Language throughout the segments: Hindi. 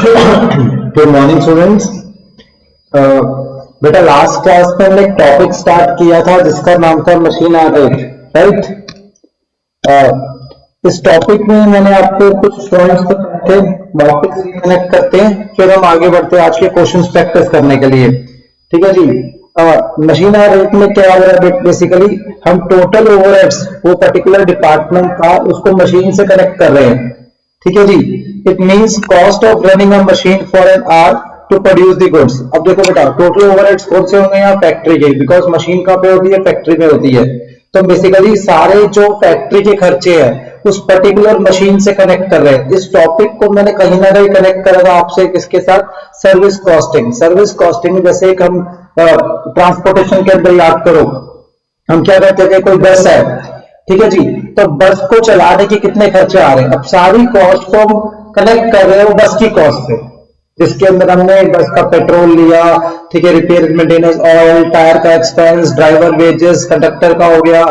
Good morning students. बेटा लास्ट क्लास में हमने एक टॉपिक स्टार्ट किया था जिसका नाम था मशीन आर्ट, राइट। इस टॉपिक में मैंने आपको कुछ पॉइंट्स बताए थे, वापस कनेक्ट करते हैं, फिर हम आगे बढ़ते हैं आज के क्वेश्चंस प्रैक्टिस करने के लिए। ठीक है जी। मशीन आर्ट में क्या हो रहा है, बेसिकली हम टोटल ओवरहेड्स वो पर्टिकुलर डिपार्टमेंट का उसको मशीन से कनेक्ट कर रहे हैं। ठीक है जी। It means cost of running a machine for an hour to produce the goods. अब देखो बेटा, टोटल ओवरहेड्स कौन से होंगे यहाँ? फैक्ट्री के, बिकॉज मशीन कहाँ पे होती है? फैक्ट्री में होती है। तो बेसिकली सारे जो फैक्ट्री के खर्चे हैं उस पर्टिकुलर मशीन से कनेक्ट कर रहे हैं। इस टॉपिक को मैंने कहीं ना कहीं कनेक्ट करा था आपसे किसके साथ? Service costing. सर्विस कॉस्टिंग जैसे एक हम ट्रांसपोर्टेशन के अंदर याद करो, हम क्या करते हैं, कोई बस है, ठीक है जी, तो बस को चलाने के कितने खर्चे आ रहे हैं, अब सारी कॉस्ट को हम कनेक्ट कर रहे हैं वो बस की कॉस्ट पे, जिसके अंदर हमने बस का पेट्रोल लिया, ठीक है, रिपेयर मेंटेनेंस, ऑयल, टायर का एक्सपेंस, ड्राइवर वेजेस, कंडक्टर का हो गया,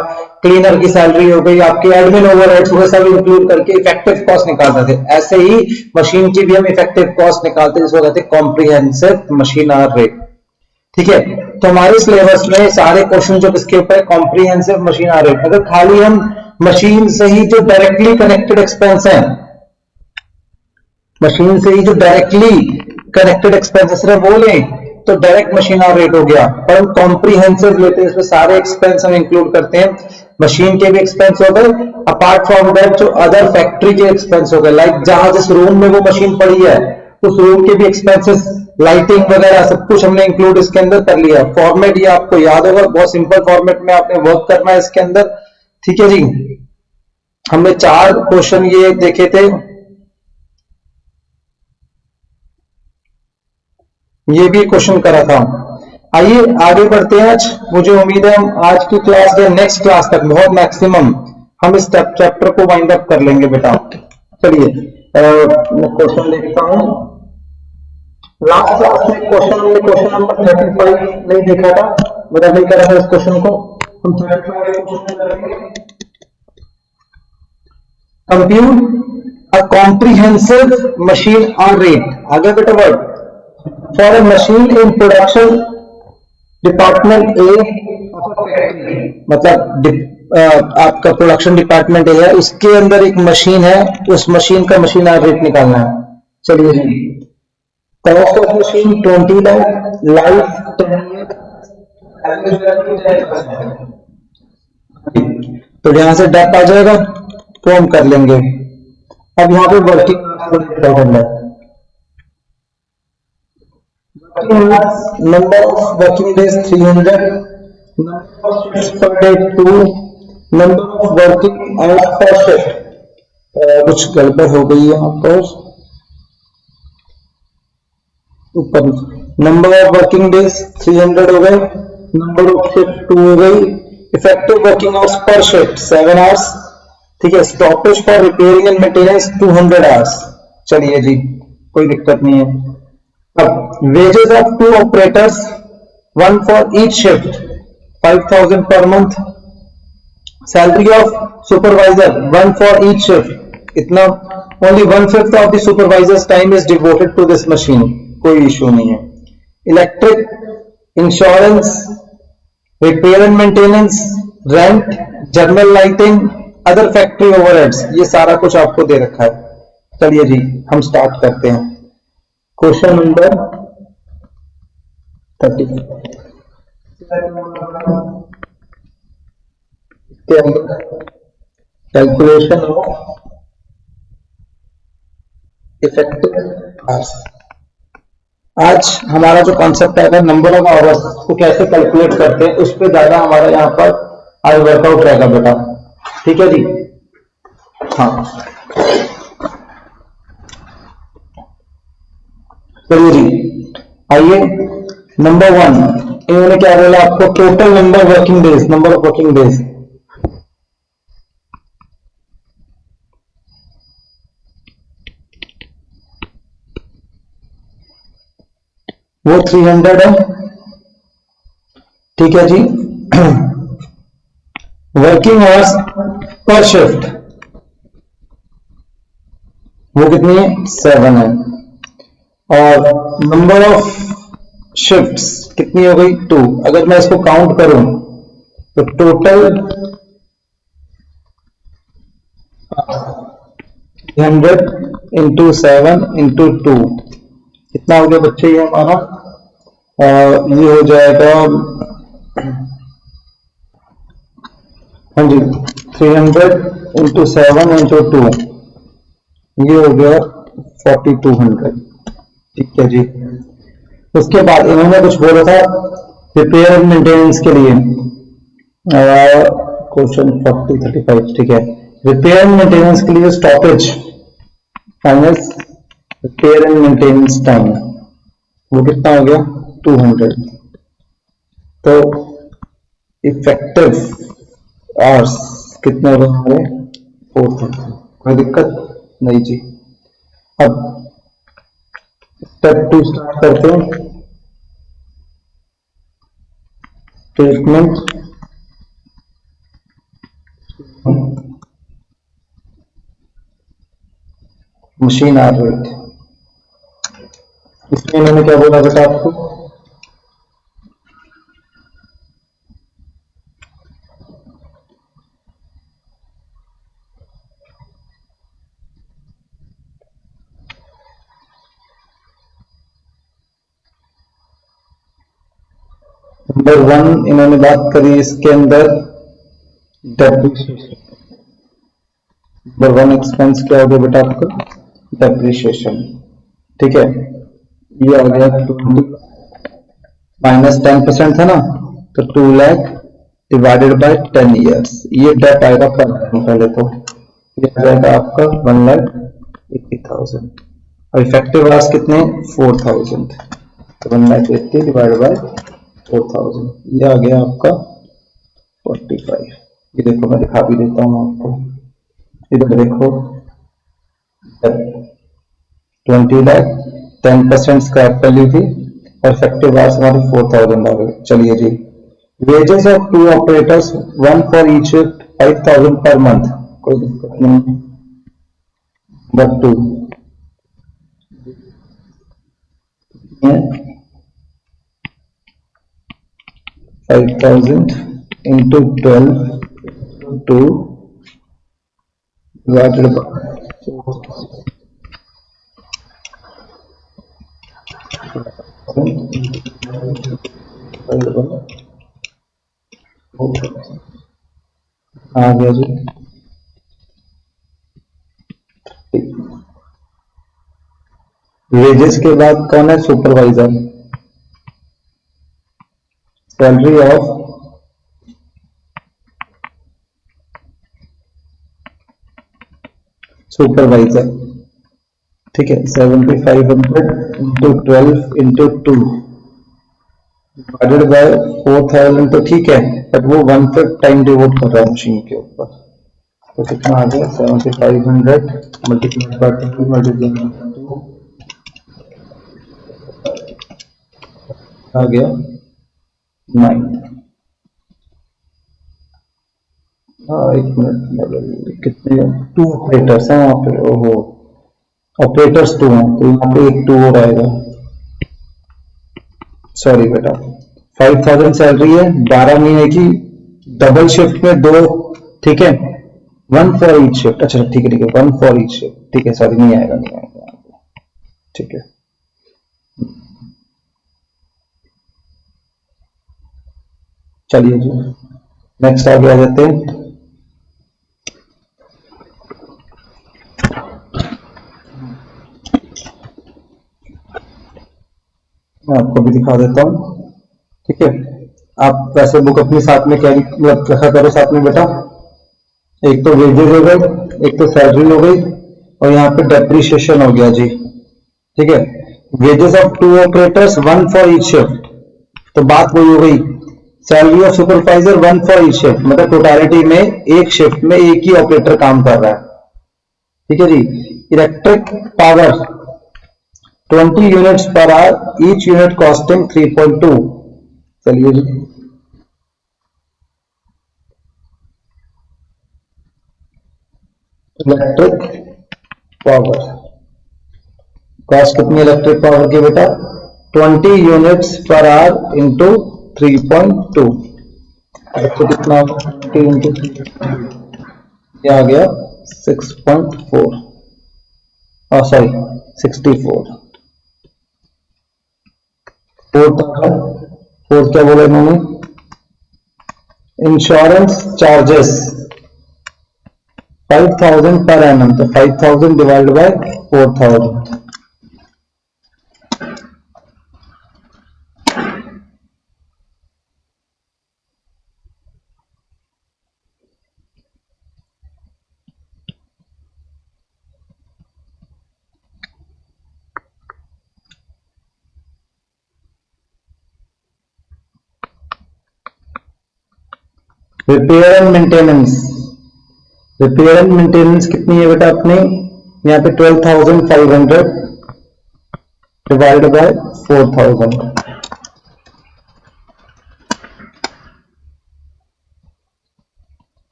क्लीनर की सैलरी हो गई, आपके एडमिन ओवरहेड्स वो सब इंक्लूड करके इफेक्टिव कॉस्ट निकालते थे। ऐसे ही मशीन की भी हम इफेक्टिव कॉस्ट निकालते हैं, जिसको कहते हैं कॉम्प्रिहेंसिव मशीन आवर रेट। ठीक है, तो हमारे सिलेबस में सारे क्वेश्चन जो किसके ऊपर, कॉम्प्रिहेंसिव मशीन आवर रेट। अगर खाली हम मशीन से ही जो डायरेक्टली कनेक्टेड एक्सपेंस है, मशीन से ही जो डायरेक्टली कनेक्टेड एक्सपेंसेस है वो लें तो डायरेक्ट मशीन आवर रेट हो गया, पर हम कॉम्प्रिहेंसिव लेते हैं, इसमें सारे एक्सपेंस हम इंक्लूड करते हैं। मशीन के भी एक्सपेंस हो गए, अपार्ट फ्रॉम दैट जो अदर फैक्ट्री के एक्सपेंस हो गए, लाइक जहां जिस रूम में वो मशीन पड़ी है उस रूम के भी एक्सपेंसेस, लाइटिंग वगैरह सब कुछ हमने इंक्लूड इसके अंदर कर लिया। फॉर्मेट ये आपको याद होगा, बहुत सिंपल फॉर्मेट में आपने वर्क करना है इसके अंदर। ठीक है जी, हमने 4 क्वेश्चन ये देखे थे, ये भी क्वेश्चन करा था। आइए आगे बढ़ते हैं। आज मुझे उम्मीद है हम आज की क्लास या नेक्स्ट क्लास तक बहुत मैक्सिमम हम इस चैप्टर को वाइंड अप कर लेंगे बेटा। चलिए मैं क्वेश्चन देखता हूं। लास्ट क्लास में क्वेश्चन नंबर 35 नहीं देखा था, मतलब नहीं करा था इस क्वेश्चन को, हम 35 क्वेश्चन करेंगे। Compute a comprehensive machine on rate. आगे बेटा word for a machine in production department A, मतलब आपका प्रोडक्शन डिपार्टमेंट है, उसके अंदर एक मशीन है, उस मशीन का मशीन आवर रेट निकालना है। चलिए जी, cost of machine 20 lakh, life 10 year, तो यहां से डेप आ जाएगा तो हम कर लेंगे। अब यहां पे working number of working days 300, number of shifts per day 2, number of working hours per shift, कुछ गड़बड़ हो गई है यहाँ पर ऊपर, नंबर ऑफ वर्किंग डेज 300 हो गए, नंबर ऑफ शिफ्ट 2 हो गई, effective working hours per shift 7 hours, ठीक है, stoppage for repairing and maintenance 200 hours. चलिए जी, कोई दिक्कत नहीं है। अब wages of 2 operators, 1 for each shift, 5,000 per month. Salary of supervisor, 1 for each shift. इतना only 1/5 of the supervisor's time is devoted to this machine. कोई इशू नहीं है। Electric, insurance, repair and maintenance, rent, general lighting, other factory overheads, ये सारा कुछ आपको दे रखा है। चलिए जी, हम स्टार्ट करते हैं। Question number 30 calculation of effective hours. आज हमारा जो कॉन्सेप्ट है नंबर ऑफ आवर्स को कैसे कैलकुलेट करते हैं, उस पर ज्यादा हमारा यहाँ पर आज वर्कआउट रहेगा बेटा। ठीक है जी, हाँ चलिए जी, आइए नंबर 1, इन्होंने क्या बोला आपको? Total number working days, number of working days, वो 300 है। ठीक है जी, वर्किंग आवर्स पर शिफ्ट वो कितनी है? 7 है। और नंबर ऑफ शिफ्ट्स कितनी हो गई 2। अगर मैं इसको काउंट करूं तो टोटल 100 × 7 × 2 कितना हो गया बच्चे ये हमारा, ये हो जाएगा, हाँ जी, 300 × 7 × 2 ये हो गया 4200। ठीक है जी। उसके बाद इन्होंने कुछ बोला था रिपेयर एंड मेंटेनेंस के लिए, क्वेश्चन 40-35, ठीक है। रिपेयर एंड मेंटेनेंस के लिए stoppage minus repair and maintenance time वो कितना हो गया 200। तो इफेक्टिव आवर्स कितने हो गए हमारे 430। कोई दिक्कत नहीं जी। अब स्टेप 2 स्टार्ट करते हैं। ट्रीटमेंट मशीन आर रेट, इसमें इन्होंने क्या बोला बेटा आपको, नंबर 1 इन्होंने बात करी इसके अंदर डेप्रिसिएशन। नंबर 1 एक्सपेंस क्या हो गया बेटा आपका डेप्रिसिएशन। ठीक है, ये आ गया 20 माइनस 10% था ना, तो 2 लाख डिवाइडेड बाय 10 ईयर्स, ये डेप आएगा पर annum पहले तो, ये आ जाएगा आपका 1,80,000 और इफेक्टिव आवर्स कितने 4,000, तो 1,80,000 डिवाइडेड बाय 4,000 ये आ गया आपका 45। ये देखो मैं दिखा भी देता हूँ आपको, इधर देखो 20 लाख 10% स्क्रैप वैल्यू थी और इफेक्टिव आवर्स हमारे 4,000 आ गए। चलिए जी, wages of 2 operators 1 for each 5,000 per month, कोई दिक्कत नहीं। Number 2 5,000 into 12 to divided by 4,000 आ गया जी। वेजेस के बाद कौन है सुपरवाइजर, सैलरी ऑफ सुपरवाइजर, ठीक है, 7,500 इंटू 12 इंटू 2 डिवाइडेड बाय 4,000, तो ठीक है, बट वो 1/5 टाइम डिवोट कर रहा है मशीन के ऊपर, तो कितना आ गया 7,500 मल्टीप्लाई बाय 2 मल्टीप्लाई बाय 2 आ गया 9। हाँ एक मिनट, कितने 2 ऑपरेटर्स हैं वहां पे, ओहो ऑपरेटर्स 2 हैं, तो यहाँ पे एक 2 और आएगा, सॉरी बेटा 5,000 सैलरी है 12 महीने की, डबल शिफ्ट में 2, ठीक है, 1 फॉर ईच शिफ्ट, अच्छा ठीक है 1 फॉर ईच शिफ्ट, ठीक है, सॉरी नहीं आएगा नहीं आएगा, ठीक है। चलिए जी नेक्स्ट आगे आ जाते हैं। मैं आपको भी दिखा देता हूँ, ठीक है। आप वैसे बुक अपने साथ में कैरी मतलब रखा करो साथ में बेटा, एक तो वेजेस हो गए, एक तो सैलरी हो गई, और यहाँ पे डेप्रिसिएशन हो गया जी, ठीक है। Wages of 2 operators 1 for each shift, तो बात वही हो गई, salary of supervisor 1 for each shift, मतलब टोटालिटी में एक शिफ्ट में एक ही ऑपरेटर काम कर रहा है, ठीक है जी। Electric power 20 units per hour, each unit costing 3.2। चलिए जी, इलेक्ट्रिक पावर कॉस्ट कितनी इलेक्ट्रिक पावर की बेटा 20 यूनिट्स पर आवर इंटू 3.2, तो कितना 20 इंटू 3, ये आ गया 6.4, सॉरी 64। फोर्थ क्या बोला इन्होंने, इंश्योरेंस चार्जेस 5000 पर एनम, तो 5000 divide by 4000, repair and maintenance, repair and maintenance कितनी है बेटा अपने यहाँ पे 12,500 डिवाइड बाय 4,000,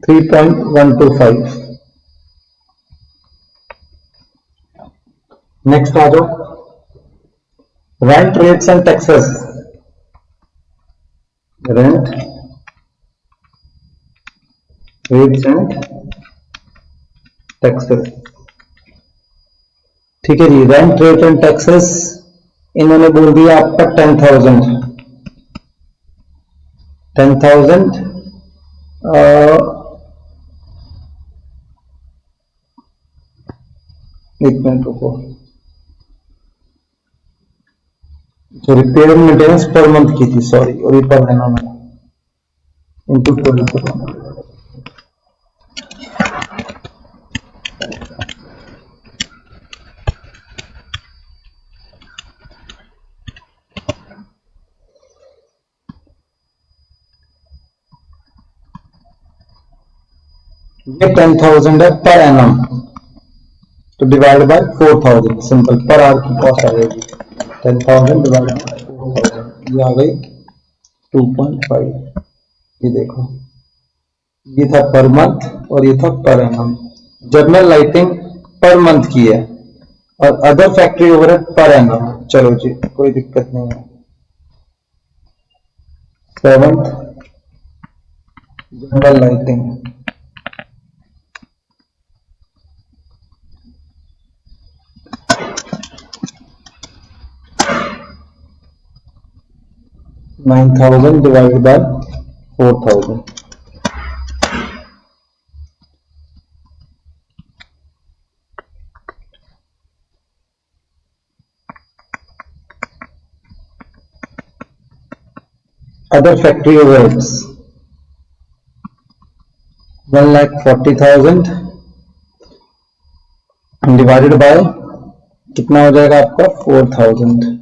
3.125। नेक्स्ट आ जाओ, rent rates and taxes, rent rates and taxes, ठीक है जी। रेंट रेट एंड टैक्सेस इन्होंने बोल दिया आपका 10,000, 10,000 एक मिनट रुको, जो रिपेयर मेंटेनेंस पर मंथ की थी, सॉरी, और ये पर देना मैं इंटू 12, ये 10,000 है पर एनम, तो divide by 4,000, simple, per hour की कॉस्ट आ जाएगी 10,000 डिवाइड बाय 4,000, ये आ गई 2.5। ये देखो, ये था पर मंथ और ये था per annum. General lighting per month की है और other factory overhead per annum. चलो जी, कोई दिक्कत नहीं है। 7th general lighting, $9,000 divided by 4,000, other factory overheads 1,40,000 divided by कितना हो जाएगा आपका 4,000,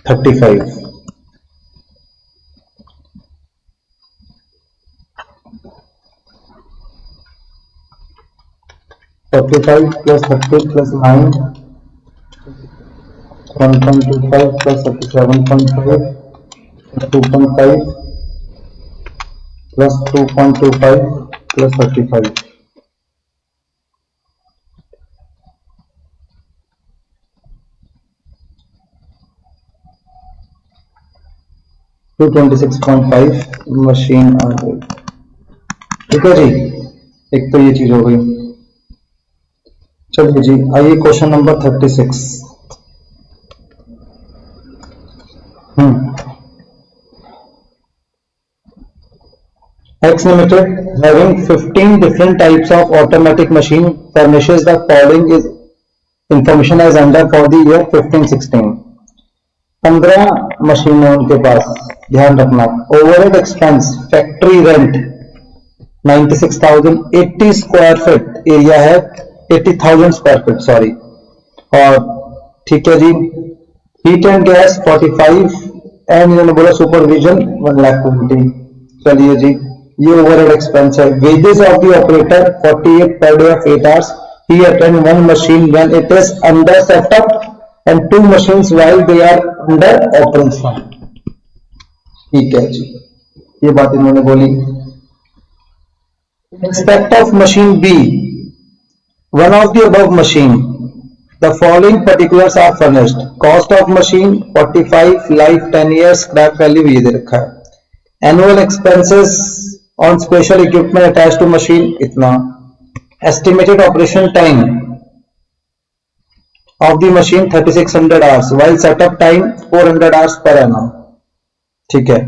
35। Plus 30 plus 9 1.25 plus 37.5 2.5 plus 2.25 plus 35, 226.5 machine आ गई। ठीक है जी, एक तो ये चीज हो गई। चलिए जी, आइए question number 36। X Limited having 15 different types of automatic machine furnishes the following is information as under for the year 15-16। 15 machine है उनके पास, ध्यान रखना। Overhead expense factory rent 96,000, 80 square feet area है, 80,000 स्क्वायर फीट सॉरी, और ठीक है जी। हीट एंड गैस 45 एंड इन्होंने बोला सुपरविजन 1,20,000। चलिए जी, ये ओवरहेड एक्सपेंस है। वेजेस ऑफ द ऑपरेटर 48 पर day of 8 hours, he attend one machine when it is under setup and 2 machines while they are under operation। ठीक है जी, ये बात इन्होंने बोली। respect of machine B, one of the above machine, the following particulars are furnished. Cost of machine 45, life 10 years, scrap value ये दे रखा है. Annual expenses on special equipment attached to machine इतना. Estimated operation time of the machine 3600 hours, while setup time 400 hours per annum. ठीक है.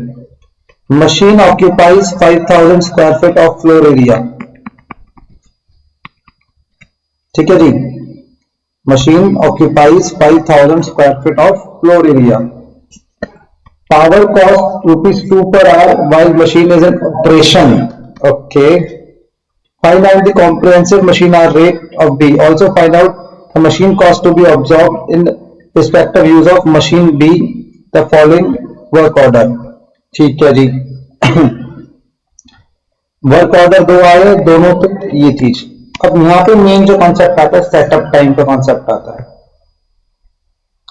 Machine occupies 5000 square feet of floor area. ठीक है जी. Machine occupies 5000 square feet of floor area. Power cost ₹2 per hour while machine is in operation. Okay. Find out the comprehensive machine hour rate of B. Also find out the machine cost to be absorbed in respect of use of machine B. The following work order. ठीक है जी. वर्क ऑर्डर दो आए, दोनों पे ये चीज. अब यहां पे मेन जो कॉन्सेप्ट आता है सेटअप टाइम का कॉन्सेप्ट आता है.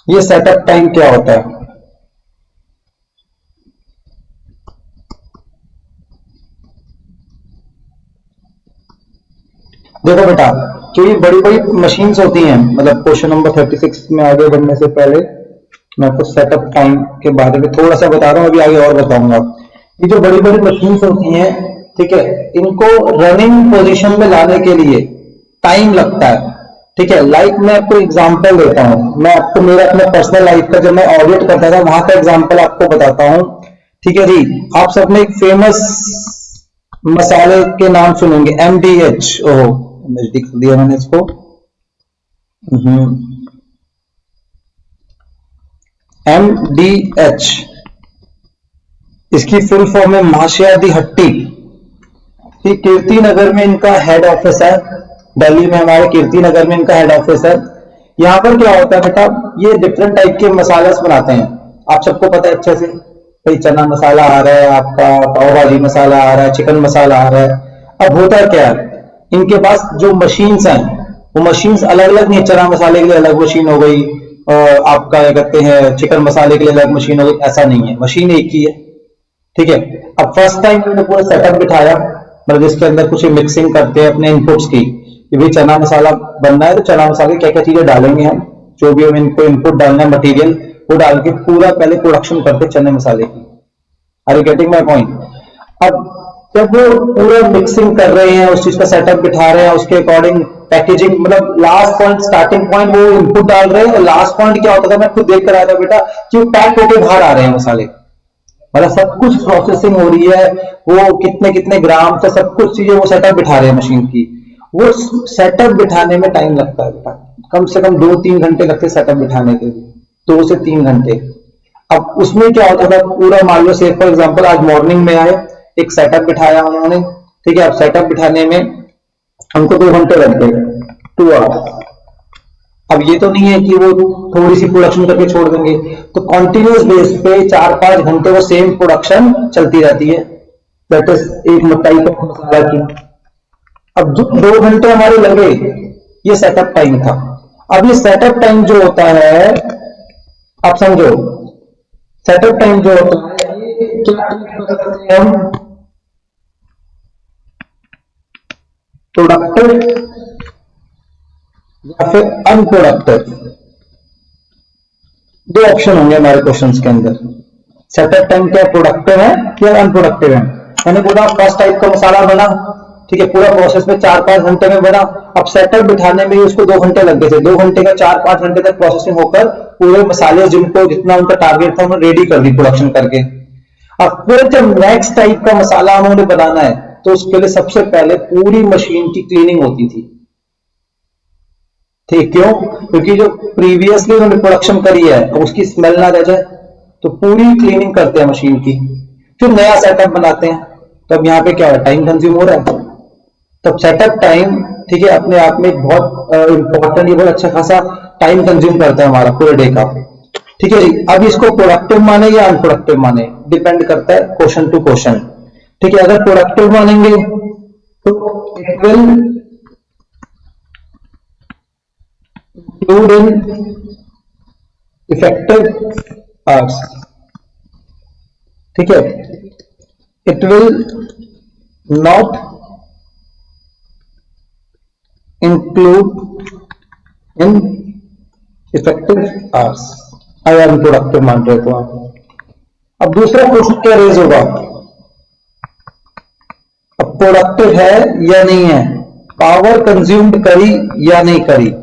ये सेटअप टाइम क्या होता है? देखो बेटा, जो ये बड़ी बड़ी मशीन्स होती हैं, मतलब क्वेश्चन नंबर 36 में आगे बढ़ने से पहले मैं आपको सेटअप टाइम के बारे में थोड़ा सा बता रहा हूं, अभी आगे और बताऊंगा. ये जो बड़ी बड़ी मशीन्स होती हैं, ठीक है, इनको रनिंग पोजीशन में लाने के लिए टाइम लगता है. ठीक है. लाइक मैं आपको एग्जांपल देता हूं. मैं आपको मेरा अपने पर्सनल लाइफ का जब मैं ऑडिट करता था वहां का एग्जांपल आपको बताता हूं. ठीक है जी. आप सबने एक फेमस मसाले के नाम सुनेंगे, MDH. ओहो, नजदीक दिया मैंने इसको. MDH, इसकी फुल फॉर्म है माशियादी हट्टी. कीर्ति नगर में इनका हेड ऑफिस है. दिल्ली में हमारे कीर्ति नगर में इनका हेड ऑफिस है. यहाँ पर क्या होता है बेटा, ये डिफरेंट टाइप के मसाले बनाते हैं. आप सबको पता है अच्छे से, भाई चना मसाला आ रहा है, आपका पाव भाजी मसाला आ रहा है, चिकन मसाला आ रहा है. अब होता क्या है, इनके पास जो मशीन्स हैं वो मशीन्स अलग अलग नहीं. चना मसाले के लिए अलग मशीन हो गई, आपका क्या कहते हैं चिकन मसाले के लिए अलग मशीन हो गई. ऐसा नहीं है, मशीन एक ही है. ठीक है. अब फर्स्ट टाइम मैंने पूरा सेटअप बिठाया, मतलब जिसके अंदर कुछ मिक्सिंग करते हैं अपने इनपुट्स की, कि भाई चना मसाला बनना है तो चना मसाले क्या क्या चीजें डालेंगे हम, जो भी हम इनको इनपुट डालना है मटेरियल, वो डाल के पूरा पहले प्रोडक्शन करते चने मसाले की. Are you getting my point? अब जब वो पूरा मिक्सिंग कर रहे हैं, उस चीज का सेटअप बिठा रहे हैं, उसके अकॉर्डिंग पैकेजिंग, मतलब लास्ट पॉइंट स्टार्टिंग पॉइंट वो इनपुट डाल रहे हैं, और लास्ट पॉइंट क्या होता था, मैं खुद देख कर आया था बेटा, कि वो पैक होकर बाहर आ रहे हैं मसाले. मतलब सब कुछ प्रोसेसिंग हो रही है, वो कितने कितने ग्राम से सब कुछ चीजें वो सेटअप बिठा रहे हैं मशीन की. वो सेटअप बिठाने में टाइम लगता है बेटा, कम से कम 2-3 घंटे लगते हैं सेटअप बिठाने के लिए, 2 से 3 घंटे. अब उसमें क्या होता था, पूरा मान लो से फॉर एग्जांपल आज मॉर्निंग में आए, एक सेटअप बिठाया उन्होंने. ठीक है. अब सेटअप बिठाने में हमको 2 घंटे लग गए, 2 आवर्स. अब ये तो नहीं है कि वो थोड़ी सी प्रोडक्शन करके छोड़ देंगे, तो कॉन्टिन्यूस बेस पे 4-5 घंटे वो सेम प्रोडक्शन चलती रहती है. दैट इज एक मिठाई का मसाला की. अब जो 2 घंटे हमारे लगे, ये सेटअप टाइम था. अब ये सेटअप टाइम जो होता है, आप समझो, सेटअप टाइम जो होता है, ये क्या हम प्रोडक्टिव या फिर अनप्रोडक्टिव, 2 ऑप्शन होंगे हमारे क्वेश्चंस के अंदर. सेटअप टाइम क्या प्रोडक्टिव है या अनप्रोडक्टिव है? मैंने बोला फर्स्ट टाइप का मसाला बना, ठीक है, पूरा प्रोसेस में 4-5 घंटे में बना. अब सेटअप बिठाने में उसको 2 घंटे लग गए थे. 2 घंटे का 4-5 घंटे तक प्रोसेसिंग होकर पूरे मसाले जिनको जितना उनका टारगेट था उन्होंने रेडी कर दी प्रोडक्शन करके. अब फिर जब नेक्स्ट टाइप का मसाला उन्होंने बनाना है, तो उसके लिए सबसे पहले पूरी मशीन की क्लीनिंग होती थी. ठीक, क्यों? क्योंकि जो प्रीवियसली उन्होंने प्रोडक्शन करी है उसकी स्मेल ना रह जाए, तो पूरी क्लीनिंग करते हैं मशीन की, फिर नया सेटअप बनाते हैं. तो अब यहाँ पे क्या है, टाइम कंज्यूम हो रहा है. तब सेटअप टाइम, ठीक है, अपने आप में बहुत इंपॉर्टेंट, ये बहुत अच्छा खासा टाइम कंज्यूम करता है हमारा पूरे डे का. ठीक है जी. अब इसको प्रोडक्टिव माने या अनप्रोडक्टिव माने, डिपेंड करता है क्वेश्चन टू क्वेश्चन. ठीक है. अगर प्रोडक्टिव मानेंगे तो it will include in effective hours. ठीक है. It will not include in effective hours. अगर अनप्रोडक्टिव मान रहे तो आप, अब दूसरा क्वेश्चन क्या रेज होगा, अब प्रोडक्टिव है या नहीं है, पावर कंज्यूम्ड करी या नहीं करी।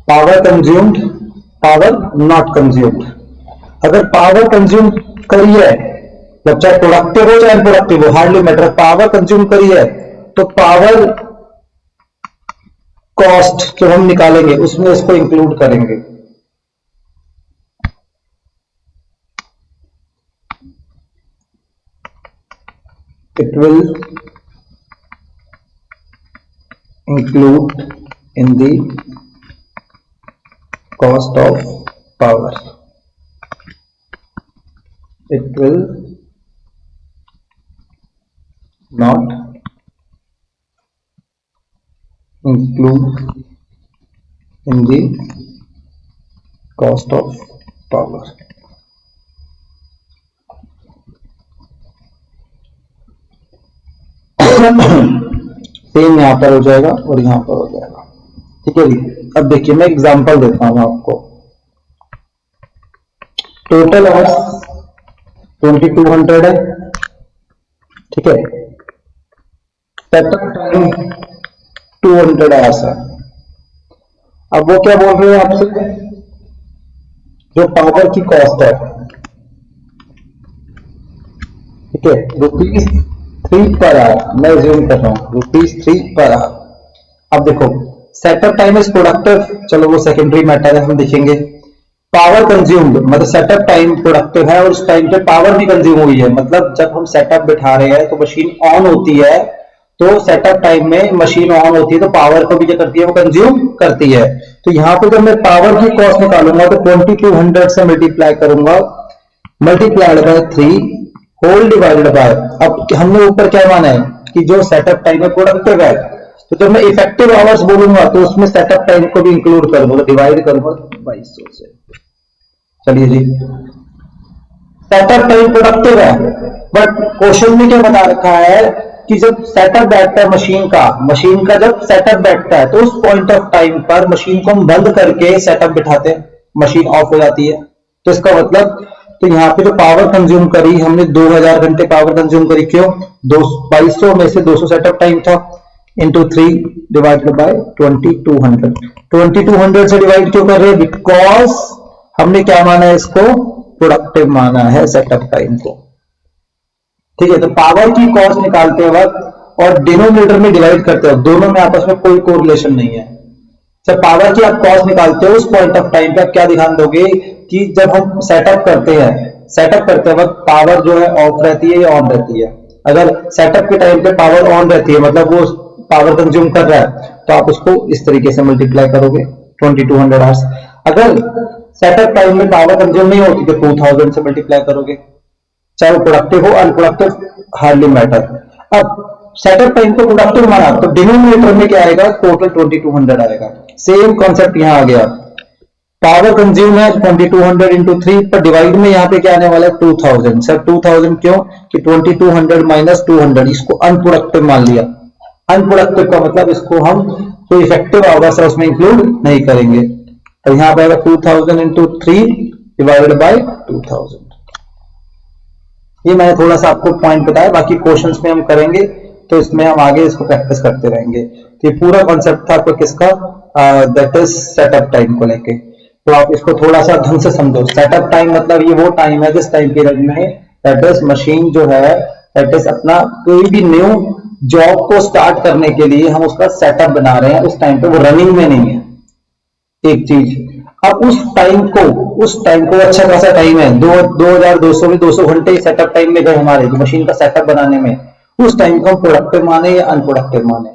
Power consumed, power not consumed. अगर पावर कंज्यूम करी है, जब चाहे प्रोडक्टिव हो चाहे अनप्रोडक्टिव हो, हार्डली मैटर, पावर कंज्यूम करी है तो पावर कॉस्ट जो हम निकालेंगे उसमें इसको इंक्लूड करेंगे। It will include in the cost of power. It will not include in the cost of power. Same यहां पर हो जाएगा और यहां पर हो जाएगा, ठीक है जी। अब देखिए मैं एग्जांपल देता हूं आपको। टोटल आवर्स 2200 है, ठीक है। सेटअप टाइम 200 आवर्स है। अब वो क्या बोल रहे हैं आपसे, जो पावर की कॉस्ट है, ठीक है, ₹3 पर आवर, मैं ज्यूम कर रहा हूं ₹3 पर आवर। अब देखो सेटअप टाइम इज प्रोडक्टिव, चलो वो सेकेंडरी मैटर है, हम देखेंगे। पावर कंज्यूम्ड मतलब सेटअप टाइम प्रोडक्टिव है और उस टाइम पे पावर भी कंज्यूम हुई है, मतलब जब हम सेटअप बिठा रहे हैं तो मशीन ऑन होती है, तो सेटअप टाइम में मशीन ऑन होती है तो पावर को भी क्या करती है, वो कंज्यूम करती है। तो यहां पे जब मैं पावर की कॉस्ट निकालूंगा तो 2200 से मल्टीप्लाई करूंगा, multiplied by 3 whole divided by, अब हमने ऊपर क्या माना है कि जो सेटअप टाइम है प्रोडक्टिव है, तो जब मैं इफेक्टिव आवर्स बोलूंगा तो उसमें सेटअप टाइम को भी इंक्लूड करूंगा, डिवाइड करूंगा 2200 से। चलिए जी, सेटअप टाइम प्रोडक्टिव है, बट क्वेश्चन में क्या बता रखा है कि जब सेटअप बैठता है मशीन का जब सेटअप बैठता है तो उस पॉइंट ऑफ टाइम पर मशीन को हम बंद करके सेटअप बिठाते हैं, मशीन ऑफ हो जाती है। तो इसका मतलब, तो यहाँ पे जो पावर कंज्यूम करी हमने 2000 घंटे पावर कंज्यूम करी, क्यों, 2200 में से 200 सेटअप टाइम था, इंटू 3 डिवाइडेड बाय 2200। 2200 से डिवाइड क्यों कर रहे हैं, बिकॉज हमने क्या माना है, इसको प्रोडक्टिव माना है सेटअप टाइम को, ठीक है। तो पावर की कॉस्ट निकालते वक्त और डिनोमिनेटर में डिवाइड करते वक्त दोनों में आपस में कोई कोरिलेशन नहीं है। जब पावर की आप कॉस्ट निकालते हो उस पॉइंट ऑफ टाइम पे आप क्या ध्यान दोगे कि जब हम सेटअप करते हैं, सेटअप करते वक्त पावर जो है ऑफ रहती है या ऑन रहती है। अगर सेटअप के टाइम पे पावर ऑन रहती है मतलब वो पावर कंज्यूम कर रहा है, तो आप उसको इस तरीके से मल्टीप्लाई करोगे 2200 आवर्स। अगर सेटअप टाइम में पावर कंज्यूम नहीं होती तो 2000 से मल्टीप्लाई करोगे, चाहे वो प्रोडक्टिव हो अनप्रोडक्टिव हार्डली मैटर। अब सेटअप टाइम को प्रोडक्टिव माना तो डिनोमिनेटर में क्या आएगा, टोटल 2200 आएगा। सेम कॉन्सेप्ट यहां आ गया, पावर कंज्यूम है 2200 इंटू 3 पर डिवाइड में यहाँ पे क्या आने वाला है 2000। सर 2000 क्यों कि 2200 माइनस 200, इसको अनप्रोडक्टिव मान लिया। अनप्रोडक्टिव का मतलब इसको हम तो इफेक्टिव आवर्स है उसमें इंक्लूड नहीं करेंगे, तो यहां पे आएगा 2000 इंटू 3 डिवाइडेड बाय 2000। ये मैंने थोड़ा सा आपको पॉइंट बताया, बाकी क्वेश्चंस में हम करेंगे तो इसमें हम आगे इसको प्रैक्टिस करते रहेंगे। तो ये पूरा कॉन्सेप्ट था आपको किसका, दैट इज सेटअप टाइम को लेके। तो आप इसको थोड़ा सा ढंग से समझो। सेटअप टाइम मतलब ये वो टाइम है जिस टाइम पीरियड में दैट इज मशीन जो है दैट इज अपना कोई भी न्यू जॉब को स्टार्ट करने के लिए हम उसका सेटअप बना रहे हैं, उस टाइम पे वो रनिंग में नहीं है, एक चीज। अब उस टाइम को अच्छा खासा टाइम है, 2200 में 200 घंटे सेटअप टाइम में गए हमारे जो मशीन का सेटअप बनाने में, उस टाइम को हम प्रोडक्टिव माने या अनप्रोडक्टिव माने,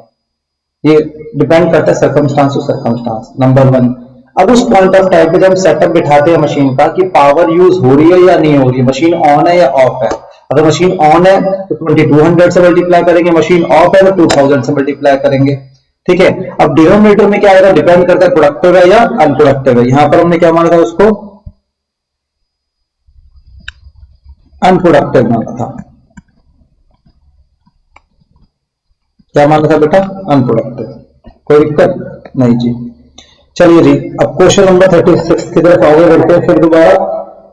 ये डिपेंड करता है circumstance to circumstance, number one. अब उस पॉइंट ऑफ टाइम पे जब हम सेटअप बिठाते हैं मशीन का कि पावर यूज हो रही है या नहीं हो रही है, मशीन ऑन है या ऑफ है। अगर मशीन ऑन है तो 2200 से मल्टीप्लाई करेंगे, मशीन ऑफ है तो 2000 से मल्टीप्लाई करेंगे। ठीक है, अब डिनोमिनेटर में क्या आएगा, डिपेंड करता है प्रोडक्टिव है या अनप्रोडक्टिव है। यहां पर हमने क्या माना था, उसको अनप्रोडक्टिव माना था। क्या माना था बेटा, अनप्रोडक्टिव। कोई दिक्कत नहीं जी। चलिए जी, अब क्वेश्चन नंबर 36 की तरफ आगे बढ़ते हैं फिर दोबारा।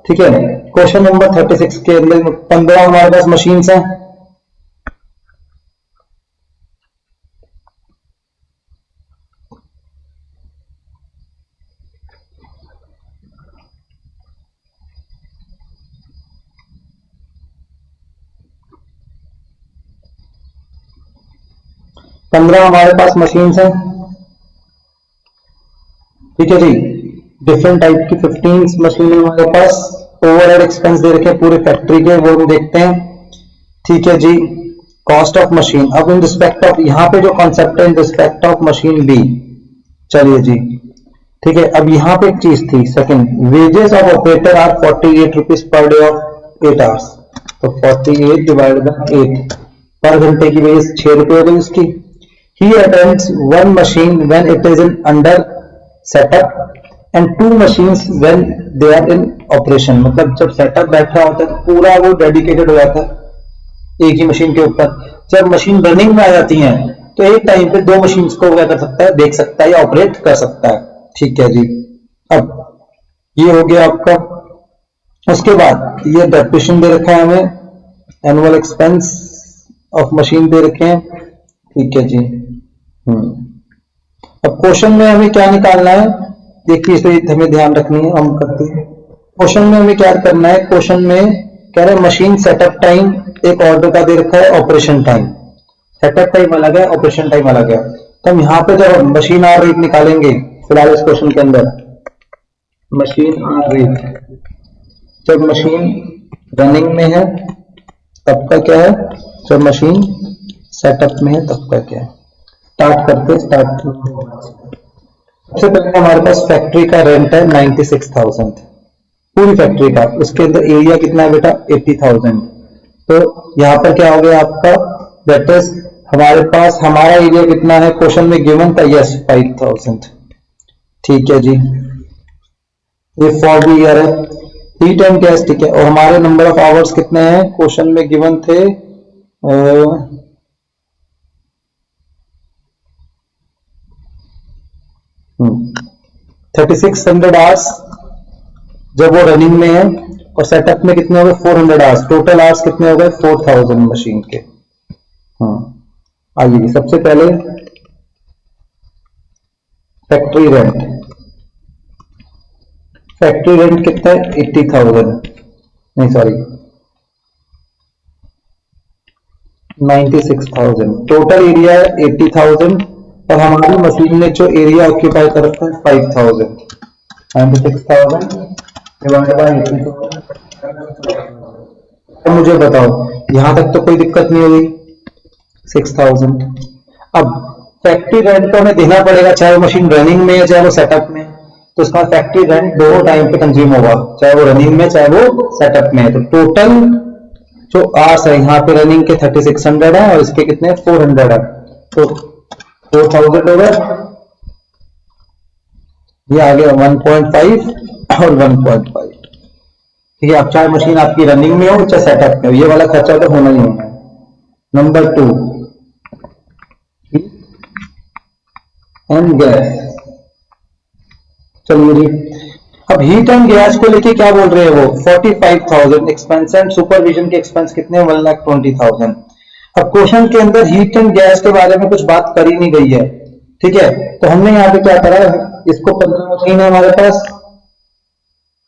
ठीक है, क्वेश्चन नंबर 36 के अंदर 15 हमारे पास मशीन है। पंद्रह हमारे पास मशीन है। ठीक है जी, डिफरेंट टाइप की 15 मशीन हमारे पास। ओवरहेड एक्सपेंस दे रखे पूरे फैक्ट्री के, वो हम देखते हैं। ठीक है जी, कॉस्ट ऑफ मशीन। अब इन रिस्पेक्ट ऑफ, यहाँ पे जो कॉन्सेप्ट है in respect of machine B. चलिए जी, ठीक है। अब यहाँ पे एक चीज थी, second, wages of operator are 48 rupees per day of 8 hours. तो 48 डिवाइड बाय 8, पर घंटे की वेज 6 रुपए हो गई उसकी। He attends one machine when it is in under setup and two machines when they are in operation। मतलब जब सेटअप बैठा होता है पूरा वो डेडिकेटेड हो जाता है एक ही मशीन के ऊपर। जब मशीन रनिंग में आ जाती है तो एक टाइम पे दो मशीन को क्या कर सकता है, देख सकता है या ऑपरेट कर सकता है। ठीक है जी, अब ये हो गया आपका। उसके बाद ये डेप्रिसिएशन दे रखा है हमें, एनुअल एक्सपेंस ऑफ मशीन दे रखे हैं। ठीक है जी। अब क्वेश्चन में हमें क्या निकालना है, एक चीज तो हमें ध्यान रखनी है, हम करते हैं। क्वेश्चन में हमें क्या करना है, क्वेश्चन में कह रहे हैं मशीन सेटअप टाइम एक ऑर्डर का दे रखा है, ऑपरेशन टाइम। सेटअप टाइम अलग है, ऑपरेशन टाइम अलग है। तो हम यहाँ पे जब मशीन आर रेट निकालेंगे, फिलहाल इस क्वेश्चन के अंदर मशीन आर रेट, जब मशीन रनिंग में है तब का क्या है, जब मशीन सेटअप में है तब का क्या है। स्टार्ट करते, स्टार्ट। सबसे पहले हमारे पास फैक्ट्री का रेंट है 96,000 पूरी फैक्ट्री का। उसके अंदर एरिया कितना है बेटा, 80,000। तो यहां पर क्या हो गया आपका, दैट इज हमारे पास हमारा एरिया कितना है, क्वेश्चन में गिवन था, यस 5,000। ठीक है जी, ये फॉर द ईयर है। हीट एंड गैस, ठीक है। और हमारे नंबर ऑफ आवर्स कितने हैं, क्वेश्चन में गिवन थे 3600 आवर्स जब वो रनिंग में है, और सेटअप में कितने हो गए 400 आवर्स। टोटल आवर्स कितने हो गए 4000 मशीन के। आइए सबसे पहले फैक्ट्री रेंट। फैक्ट्री रेंट कितना है 80,000, नहीं सॉरी 96,000। टोटल एरिया है 80,000 और हमारी मशीन ने जो एरिया ऑक्यूपाई कर रखा है 5,000। 96,000 डिवाइड बाय 80,000। अब मुझे बताओ, यहां तक तो कोई दिक्कत नहीं होगी, 6,000। अब फैक्ट्री रेंट तो हमें देना पड़ेगा, चाहे वो मशीन रनिंग में है चाहे वो सेटअप में। तो इसका फैक्ट्री रेंट दोनों टाइम पे कंज्यूम होगा, चाहे वो रनिंग में चाहे वो सेटअप में है। तो टोटल जो आवर्स है यहाँ पे रनिंग के 3600 है और इसके कितने 400 है, तो 4000 होगा। ये आ गया 1.5 और 1.5। ठीक है, अब चाहे मशीन आपकी रनिंग में हो चाहे सेटअप में हो, ये वाला खर्चा तो होना ही होना है। Number 2, and gas. चलिए जी, अब हीट एंड गैस को लेके क्या बोल रहे हैं वो 45,000 एक्सपेंस एंड सुपरविजन के एक्सपेंस कितने 1,20,000। अब क्वेश्चन के अंदर हीट एंड गैस के बारे में कुछ बात करी नहीं गई है। ठीक है, तो हमने यहाँ पे क्या करा, इसको 15 मशीन है हमारे पास।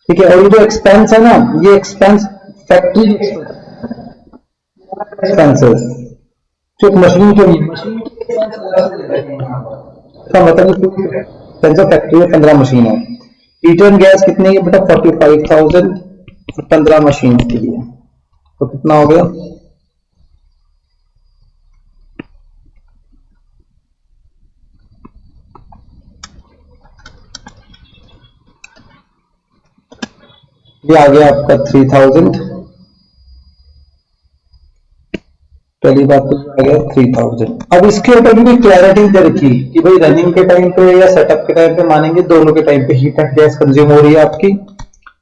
ठीक है, और ये जो एक्सपेंस है ना, ये एक्सपेंस फैक्ट्री एक्सपेंसेस जो मशीन के लिए, मशीन का मतलब सेंसर फैक्ट्री में 15 मशीन है। हीटर गैस कितनी है बेटा 45,000 15 मशीन के लिए, तो कितना हो गया ये आ गया आपका 3000। पहली बात तो आ गया 3000। अब इसके ऊपर भी क्लैरिटी दे रखी कि भाई रनिंग के टाइम पे या सेटअप के टाइम पे मानेंगे, दोनों के टाइम पे हीट एंड गैस कंज्यूम हो रही है आपकी,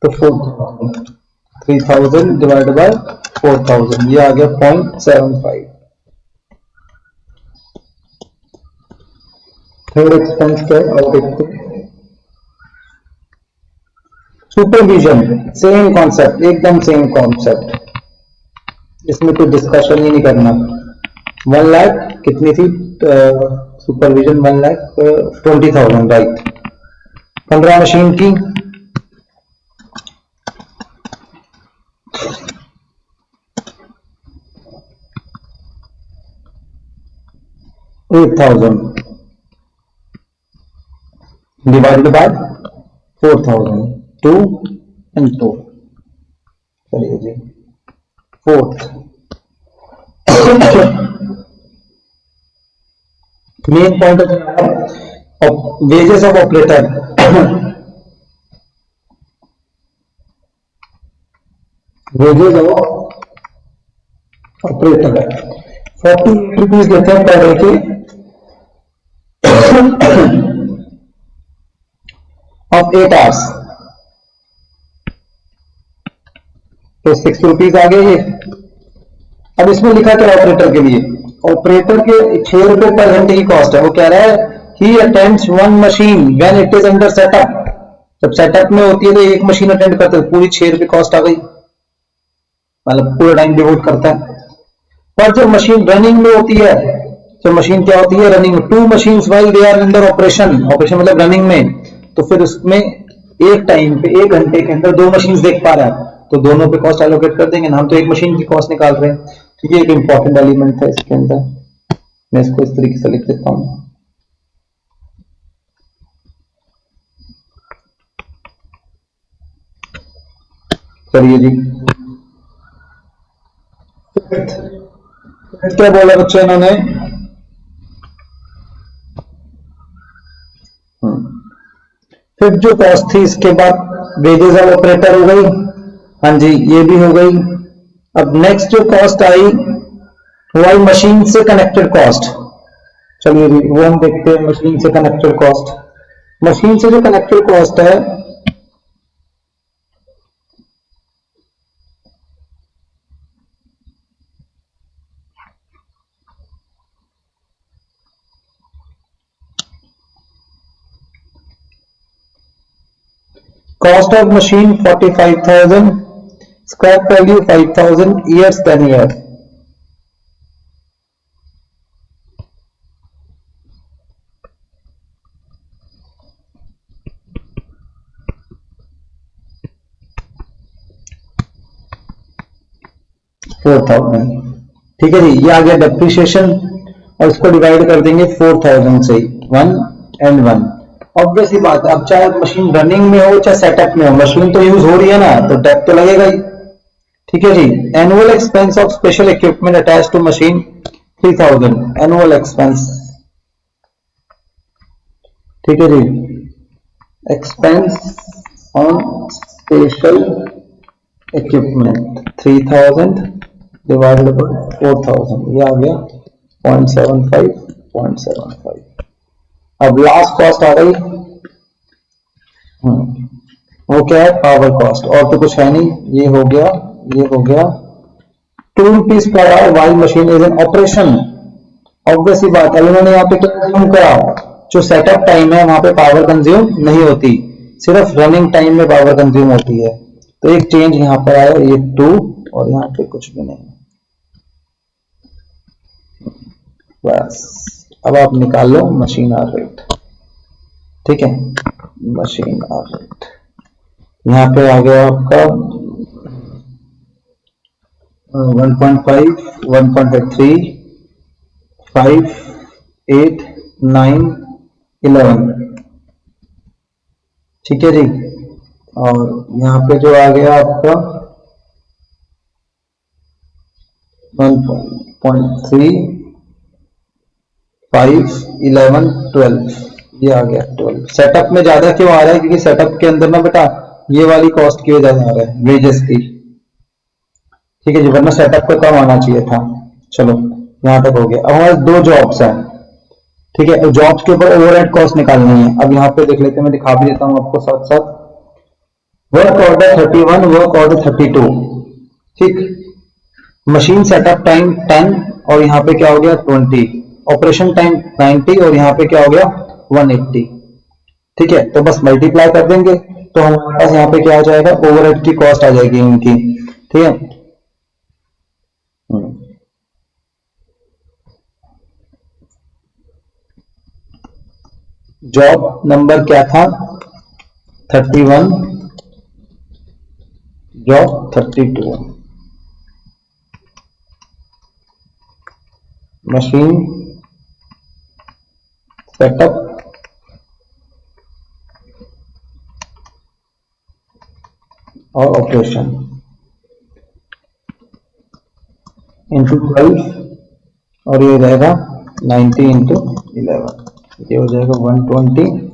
तो 3000 डिवाइड बाय 4000 ये आ गया 0.75। थर्ड एक्सपेंस क्या है और देखते हैं। सुपरविजन सेम कॉन्सेप्ट, एकदम सेम कॉन्सेप्ट, इसमें कोई डिस्कशन ही नहीं करना। 1 लाख कितनी थी सुपरविजन 1,20,000 राइट। 15 मशीन की 8,000 डिवाइडेड बाय 4,000 2 and 2। चलिए जी fourth main point of wages of operator. Wages of operator 48 rupees देते हैं पर डे के ऑफ 8 आवर्स, तो 6 रुपीज आ गए ये। अब इसमें लिखा क्या ऑपरेटर के लिए, ऑपरेटर के 6 रुपए पर घंटे की कॉस्ट है। वो कह रहा है ही अटेंड्स 1 मशीन when it is under setup. जब सेटअप में होती है तो एक मशीन अटेंड करते हैं, पूरी 6 रुपए कॉस्ट आ गई, मतलब पूरा टाइम डिवोट करता है। पर जब मशीन रनिंग में होती है, तो मशीन क्या होती है रनिंग में, 2 machines while they are under operation, operation मतलब रनिंग में, तो फिर उसमें एक टाइम पे 1 घंटे के अंदर 2 मशीन्स देख पा रहा है, तो दोनों पे कॉस्ट एलोकेट कर देंगे ना, हम तो एक मशीन की कॉस्ट निकाल रहे हैं। तो ये एक इंपॉर्टेंट एलिमेंट है इसके अंदर, मैं इसको इस तरीके से लिख देता हूं। चलिए जी क्या बोला बच्चे इन्होंने, फिर जो कॉस्ट थी इसके बाद वेजेस ऑफ ऑपरेटर हो गई, हाँ जी ये भी हो गई। अब नेक्स्ट जो कॉस्ट आई वो आई मशीन से कनेक्टेड कॉस्ट। चलिए वो हम देखते हैं मशीन से कनेक्टेड कॉस्ट। मशीन से जो कनेक्टेड कॉस्ट है cost of machine 45,000, scrap value 5,000, years 10 years। ठीक है जी, ये आ गया डेप्रिसिएशन और इसको डिवाइड कर देंगे 4,000 से, 1 and 1। ऑब्वियसली बात है, अब चाहे मशीन रनिंग में हो चाहे सेटअप में हो, मशीन तो यूज हो रही है ना, तो डेप तो लगेगा ही। ठीक है जी, annual expense of special equipment attach to machine 3,000 annual expense. ठीक है जी, expense on special equipment 3,000 divided by 4,000, ये आ गया 0.75। अब लास्ट कॉस्ट आ गई, वो क्या है पावर कॉस्ट, और तो कुछ है नहीं, ये हो गया 2 rupees per hour while machine is in operation. Obviously बात है, उन्होंने यहाँ पे कंज्यूम करा, जो सेटअप टाइम है वहां पे पावर कंज्यूम नहीं होती, सिर्फ रनिंग टाइम में पावर कंज्यूम होती है। तो एक चेंज यहाँ पर आया, ये 2 और यहाँ पे कुछ भी नहीं, बस। अब आप निकाल लो मशीन आर रेट। ठीक है, मशीन आर रेट यहाँ पे आ गया आपका 1.5 1.3 5 8 9 11 ठीक है जी। और यहाँ पे जो आ गया आपका 1.3 5 11 12, ये आ गया 12। सेटअप में ज्यादा क्यों आ रहा है, क्योंकि सेटअप के अंदर ना बेटा ये वाली कॉस्ट क्यों ज्यादा आ रहा है, वेजेस की। ठीक है जी, वरना सेटअप पे कम आना चाहिए था। चलो यहां तक हो गया। अब हमारे दो जॉब्स हैं, ठीक है, जॉब्स के ऊपर ओवरहेड कॉस्ट निकालनी है। अब यहाँ पे देख लेते हैं, मैं दिखा भी देता हूँ आपको साथ साथ। वर्क ऑर्डर 31, वर्क ऑर्डर 32, ठीक। मशीन सेटअप टाइम 10 और यहाँ पे क्या हो गया 20, ऑपरेशन टाइम 90 और यहाँ पे क्या हो गया 180। ठीक है, तो बस मल्टीप्लाई कर देंगे तो हमारे पास यहाँ पे क्या आ जाएगा, ओवरहेड की कॉस्ट आ जाएगी इनकी। ठीक है, जॉब नंबर क्या था 31, जॉब 32, मशीन सेटअप और ऑपरेशन इंटू 12 और ये रहेगा 90 इंटू 11, ये हो जाएगा 120।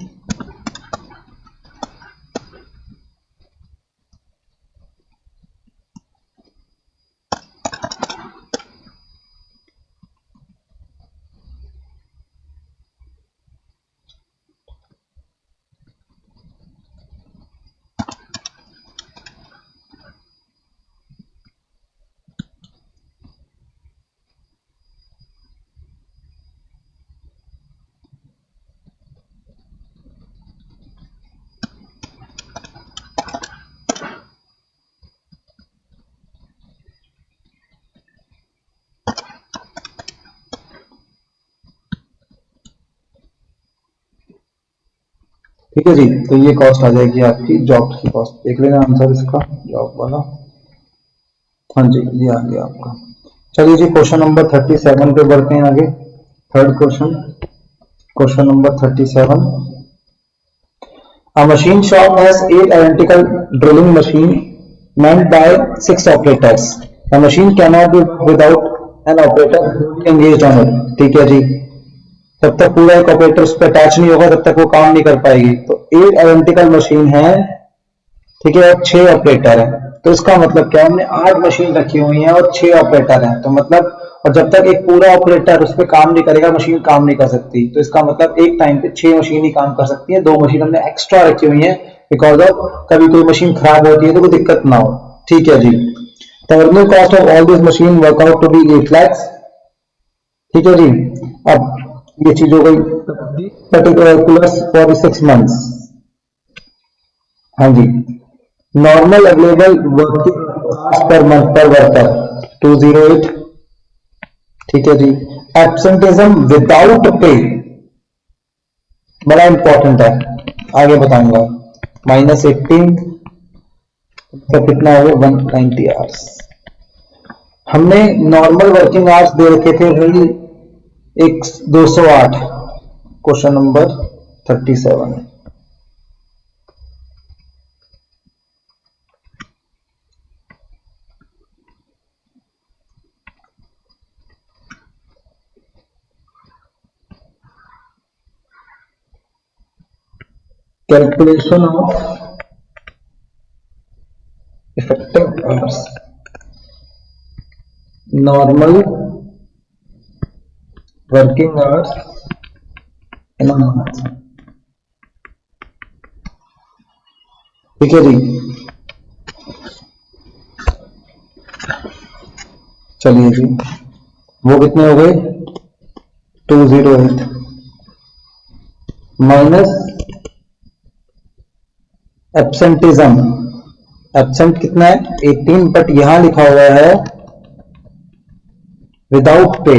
ठीक है जी, तो ये कॉस्ट आ जाएगी आपकी जॉब की कॉस्ट। देख लेना आंसर इसका जॉब वाला। हाँ जी, ये आ गया आपका। चलिए जी, क्वेश्चन नंबर 37 पे बढ़ते हैं आगे। Third question, question number 37। A machine shop has 8 identical drilling machine manned by 6 operators. The machine cannot be without an operator engaged on it. ठीक है जी, जब तक पूरा एक ऑपरेटर उस पर अटैच नहीं होगा तब तक वो काम नहीं कर पाएगी। तो 8 आइडेंटिकल मशीन है, ठीक है, और 6 ऑपरेटर है। तो इसका मतलब क्या, हमने 8 मशीन रखी हुई है और 6 ऑपरेटर हैं, तो मतलब, और जब तक एक पूरा ऑपरेटर उस पर काम नहीं करेगा मशीन काम नहीं कर सकती। तो इसका मतलब एक टाइम पे 6 मशीन ही काम कर सकती है, 2 मशीन हमने एक्स्ट्रा रखी हुई है बिकॉज ऑफ कभी कोई मशीन खराब होती है तो कोई दिक्कत ना हो। ठीक है जी, the original cost of all this machine work out to be 8 lakhs। ठीक है जी, अब ये चीज हो गई पर्टिकुलर फॉर 6 months। हाँ जी, normal available working per month per worker 208। ठीक है जी, एब्सेंटिज्म विदाउट पे बड़ा इंपॉर्टेंट है, आगे बताऊंगा। -18, तो कितना हो गया 190 आवर्स। हमने नॉर्मल वर्किंग आवर्स दे रखे थे भाई 208, question number 37। Calculation of effective hours, normal working hours in a month. ठीक है जी, चलिए जी, वो कितने हो गए 208 माइनस एब्सेंटिज्म। एब्सेंट कितना है 18, बट यहां लिखा हुआ है विदाउट पे,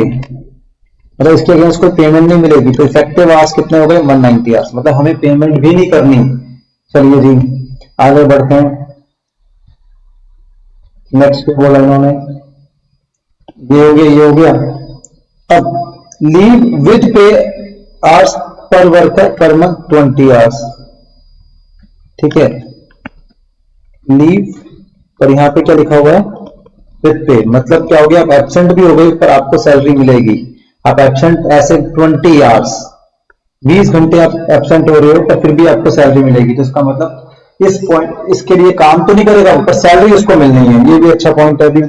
मतलब इसके अगेंस्ट कोई पेमेंट नहीं मिलेगी। तो इफेक्टिव आवर्स कितने हो गए 190 आवर्स, मतलब हमें पेमेंट भी नहीं करनी। चलिए जी, आगे बढ़ते हैं। नेक्स्ट पे बोला इन्होंने, ये हो गया, ये हो गया। अब लीव विद पे hours per worker per month 20 hours. ठीक है, लीव, और यहाँ पे क्या लिखा हुआ है, विद पे। मतलब क्या हो गया, आप एब्सेंट भी हो गए पर आपको सैलरी मिलेगी। आप एब्सेंट ऐसे 20 आवर्स, 20 घंटे आप एब्सेंट हो रहे हो पर फिर भी आपको सैलरी मिलेगी। तो इसका मतलब इस पॉइंट, इसके लिए काम तो नहीं करेगा पर सैलरी उसको मिलनी है, ये भी अच्छा पॉइंट है। अभी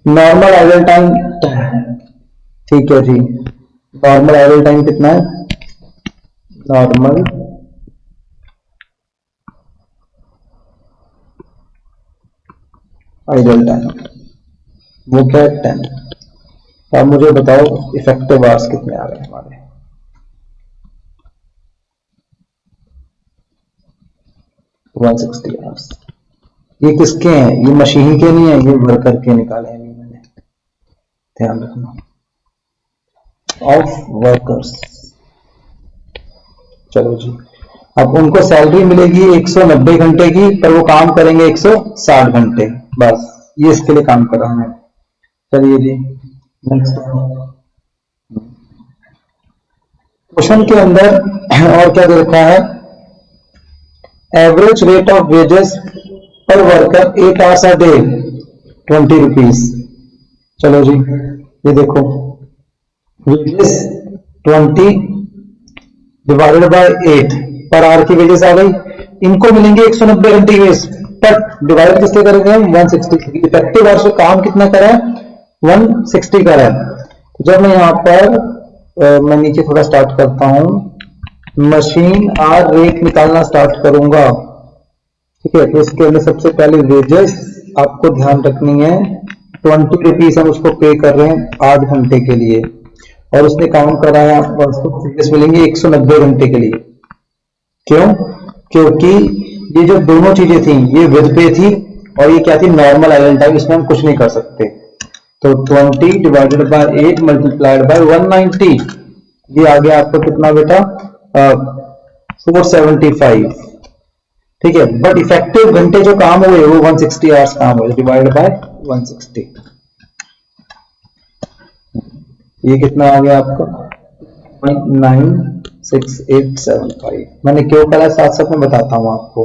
नॉर्मल आइडल टाइम, ठीक है जी, नॉर्मल आइडल टाइम कितना है, नॉर्मल आइडल टाइम वो क्या है, 10। अब मुझे बताओ इफेक्टिव आवर्स कितने आ रहे हैं हमारे, 160 आवर्स। ये किसके हैं, ये मशीन के नहीं है, ये वर्कर के निकाले हैं मैंने, ध्यान रखना, ऑफ वर्कर्स। चलो जी, अब उनको सैलरी मिलेगी 190 घंटे की, पर वो काम करेंगे 160 घंटे, बस ये इसके लिए काम कर रहा है। चलिए जी नेक्स्ट क्वेश्चन के अंदर और क्या दे रखा है, एवरेज रेट ऑफ वेजेस पर worker 8 hours a day 20 rupees. चलो जी, ये देखो wages 20 divided by 8, per hour की वेजेस आ गई, इनको मिलेंगे 190 घंटे की वेज, पर डिवाइड किससे करेंगे हम, 160। इफेक्टिव आवर्स काम कितना करा है, 160 करा है। तो जब मैं यहाँ पर मैं नीचे थोड़ा स्टार्ट करता हूं, मशीन आर रेट निकालना स्टार्ट करूंगा, ठीक है, तो इसके अंदर सबसे पहले वेजेस आपको ध्यान रखनी है, 20 रुपीज हम उसको पे कर रहे हैं 8 घंटे के लिए, और उसने काउंट करा है उसको वेजेस मिलेंगे 190 घंटे के लिए। क्यों, क्योंकि ये जो दोनों चीजें थी, ये विद पे थी और ये क्या थी, नॉर्मल आइडल टाइम, इसमें हम कुछ नहीं कर सकते। तो 20 डिवाइडेड बाय 8 मल्टीप्लाइड बाय 190, ये आ गया आपको कितना बेटा, 475, ठीक है। बट इफेक्टिव घंटे जो काम हुए वो 160 आवर्स काम हुए, डिवाइड बाय 160, ये कितना आ गया आपका 0.96875। मैंने क्यों करा साथ साथ में बताता हूं आपको।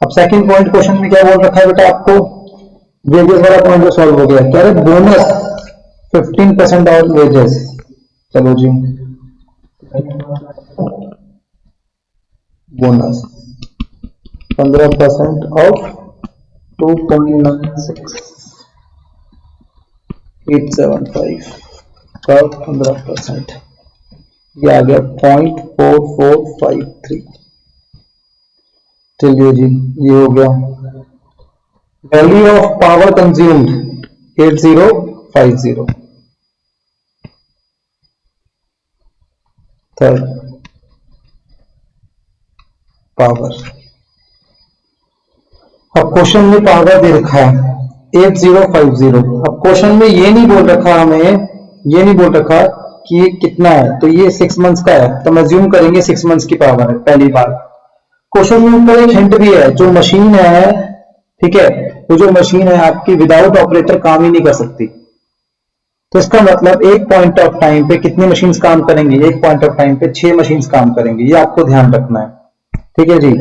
अब सेकंड पॉइंट क्वेश्चन में क्या बोल रखा है बेटा आपको, वेजेस वाला पॉइंट जो सॉल्व हो गया, कह रहे बोनस 15% ऑफ वेजेस। चलो जी, बोनस 15% ऑफ 2.96875 का 15%, ये आ गया 0.4453। चलिए जी, ये हो गया। Value of power consumed 8050। Third power, अब क्वेश्चन में पावर दे रखा है 8050। अब क्वेश्चन में ये नहीं बोल रखा, हमें ये नहीं बोल रखा कि ये कितना है, तो ये 6 मंथ्स का है, तो हम अज्यूम करेंगे 6 मंथ्स की पावर है। पहली बार क्वेश्चन में ऊपर एक हिंट भी है, जो मशीन है, ठीक है, वो जो मशीन है आपकी विदाउट ऑपरेटर काम ही नहीं कर सकती। तो इसका मतलब एक पॉइंट ऑफ टाइम पे कितनी मशीन्स काम करेंगी, एक पॉइंट ऑफ टाइम पे 6 मशीन्स काम करेंगी, ये आपको ध्यान रखना है, ठीक है जी।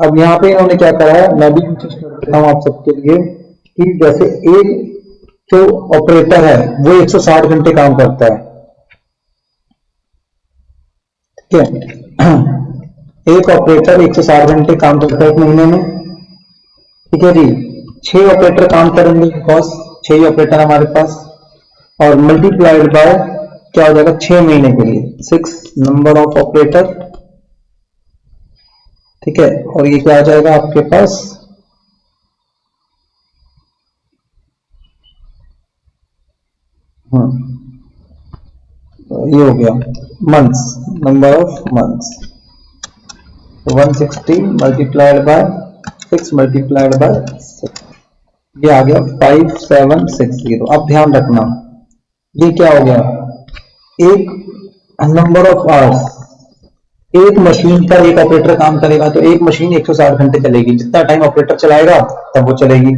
अब यहाँ पे इन्होंने क्या करा है, मैं भी कोशिश कर देता हूँ आप सबके लिए, कि जैसे एक जो ऑपरेटर है वो 160 घंटे काम करता है, ठीक है, एक ऑपरेटर 160 घंटे काम करता है एक महीने में, ठीक है जी। 6 ऑपरेटर काम करेंगे, बिकॉज 6 ऑपरेटर हमारे पास, और मल्टीप्लाइड बाय क्या हो जाएगा 6 महीने के लिए 6 नंबर ऑफ ऑपरेटर, ठीक है, और ये क्या आ जाएगा आपके पास, ये हो गया months, number of months, 160 multiplied by 6 multiplied by 6, ये आ गया 5760। अब ध्यान रखना, ये क्या हो गया, एक नंबर ऑफ आवर्स, एक मशीन पर एक ऑपरेटर काम करेगा, तो एक मशीन 160 घंटे चलेगी, जितना टाइम ऑपरेटर चलाएगा तब वो चलेगी।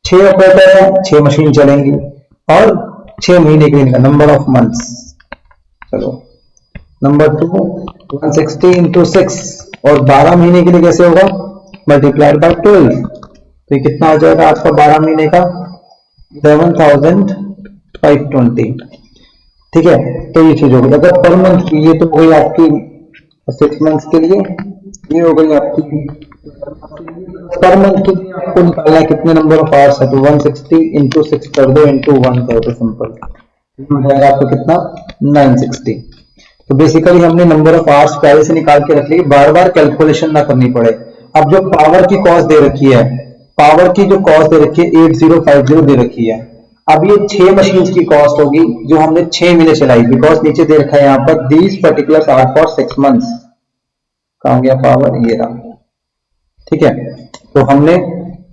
6 ऑपरेटर है, 6 मशीन चलेंगी, और 6 महीने के लिए नंबर ऑफ मंथ्स। चलो नंबर 2 160 इंटू 6, और 12 महीने के लिए कैसे होगा मल्टीप्लाइड बाय 12, तो ये कितना हो जाएगा आपका 12 महीने का 11,520। ठीक है, तो ये चीज होगी। अगर पर मंथ की, ये तो हो गई आपकी 6 मंथ्स के लिए, ये हो गई आपकी पर मंथ के लिए। आपको निकालना है कितने नंबर ऑफ आवर्स है, तो 160 इंटू 6 कर दो, इंटू 1 कर दो, सिंपल हो जाएगा आपको कितना 960। तो बेसिकली हमने नंबर ऑफ आवर्स पहले से निकाल के रख ली, बार बार कैलकुलेशन ना करनी पड़े। अब जो पावर की कॉस्ट दे रखी है, पावर की जो कॉस्ट दे रखी है 8050 दे रखी है। अब ये 6 मशीन की कॉस्ट होगी जो हमने 6 महीने चलाई, बिकॉज नीचे दे रखा है यहाँ पर these particular are for 6 months. कहा गया पावर, ये रहा। ठीक है, तो हमने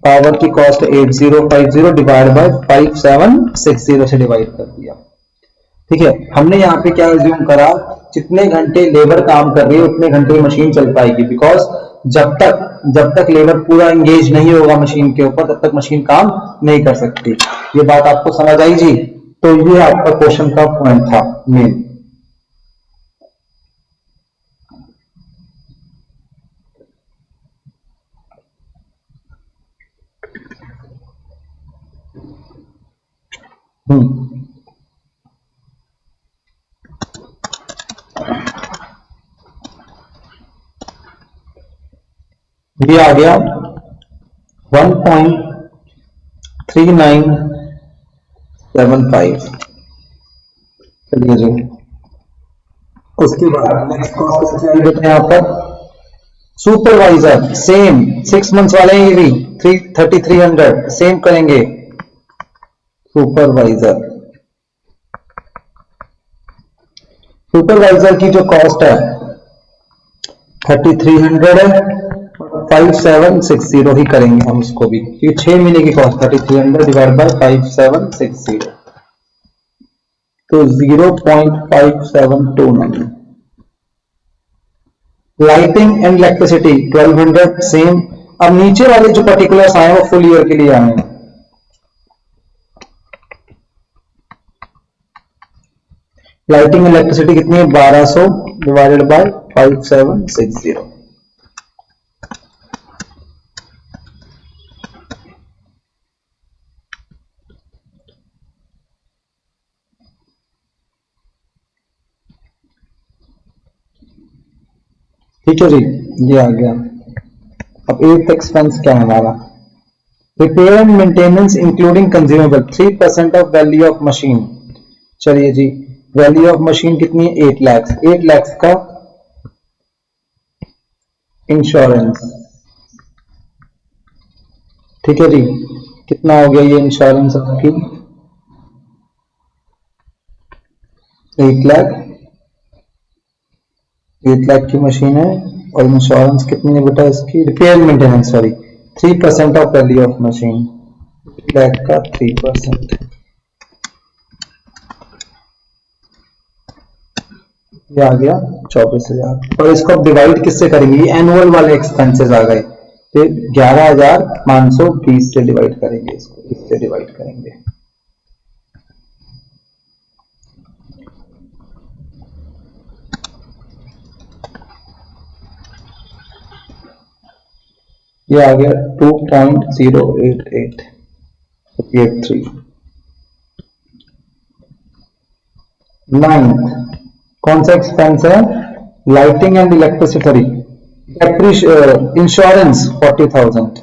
पावर की कॉस्ट 8050 डिवाइड बाय 5760 से डिवाइड कर दिया। ठीक है, हमने यहाँ पे क्या एज्यूम करा, जितने घंटे लेबर काम कर रही है उतने घंटे मशीन चल पाएगी, बिकॉज जब तक लेबर पूरा एंगेज नहीं होगा मशीन के ऊपर, तब तक मशीन काम नहीं कर सकती। ये बात आपको समझ आई जी? तो ये आपका क्वेश्चन का पॉइंट था मेन। ये आ गया 1.3975। चलिए जी, उसके बाद नेक्स्ट कॉस्ट देते हैं यहाँ पर सुपरवाइजर। सेम 6 मंथ्स वाले हैं, ये भी 3300 सेम करेंगे। सुपरवाइजर, सुपरवाइजर की जो कॉस्ट है 3300 है, 5760 ही करेंगे हम उसको भी, क्योंकि 6 महीने की कॉस्ट 3300 डिवाइड बाय 5760, तो 0.5729। Lighting and electricity 1200 same. अब नीचे वाले जो पर्टिकुलर्स आए वो फुल ईयर के लिए आए हैं। लाइटिंग एंड इलेक्ट्रिसिटी कितनी है, 1200 डिवाइडेड बाय 5760। ठीक है जी, ये आ गया। अब एट एक्सपेंस क्या है हमारा, repair and maintenance including consumable 3% of value of machine. चलिए जी, वैल्यू ऑफ मशीन कितनी है, 8 लाख। 8 लाख का इंश्योरेंस। ठीक है जी, कितना हो गया ये इंश्योरेंस आपकी, 8 लाख। 8 लाख की मशीन है, और इंश्योरेंस कितनी है बेटा इसकी, repair maintenance sorry 3% of value of machine, 8 lakh का 3%, ये आ गया 24,000। और इसको डिवाइड किससे करेंगे, ये एनुअल वाले एक्सपेंसेस आ गए, तो 11,520 से डिवाइड करेंगे, इसको इससे डिवाइड करेंगे। ये आ गया 2.08883। नाइन्थ कौन सा एक्सपेंस है, लाइटिंग एंड इलेक्ट्रिसिटी। इंश्योरेंस 40,000,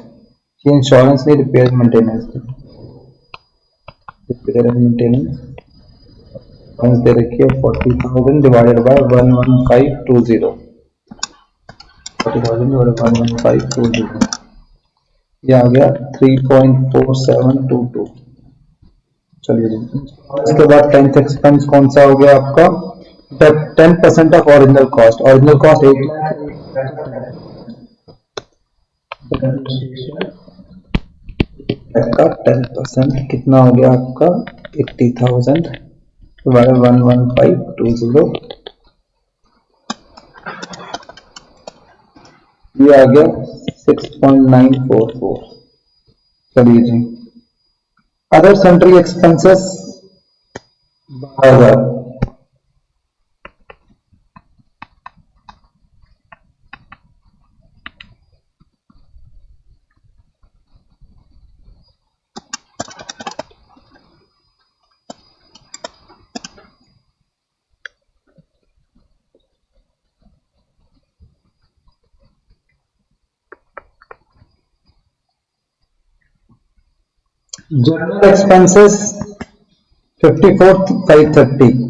ये इंश्योरेंस नहीं, repair maintenance. Repair and maintenance दे रखी है 40,000 डिवाइडेड बाय 11520, 40,000 डिवाइडेड बाय 11520, ये आ गया 3.4722। चलिए जी, इसके बाद 10th एक्सपेंस कौन सा हो गया आपका, 10% of original cost. Original cost 8 lakh का 10% कितना हो गया आपका 80,000 डिवाइडेड 11520, ये आ गया 6.944। चलिए जी, other sundry expenses 12,000। General expenses 54,530।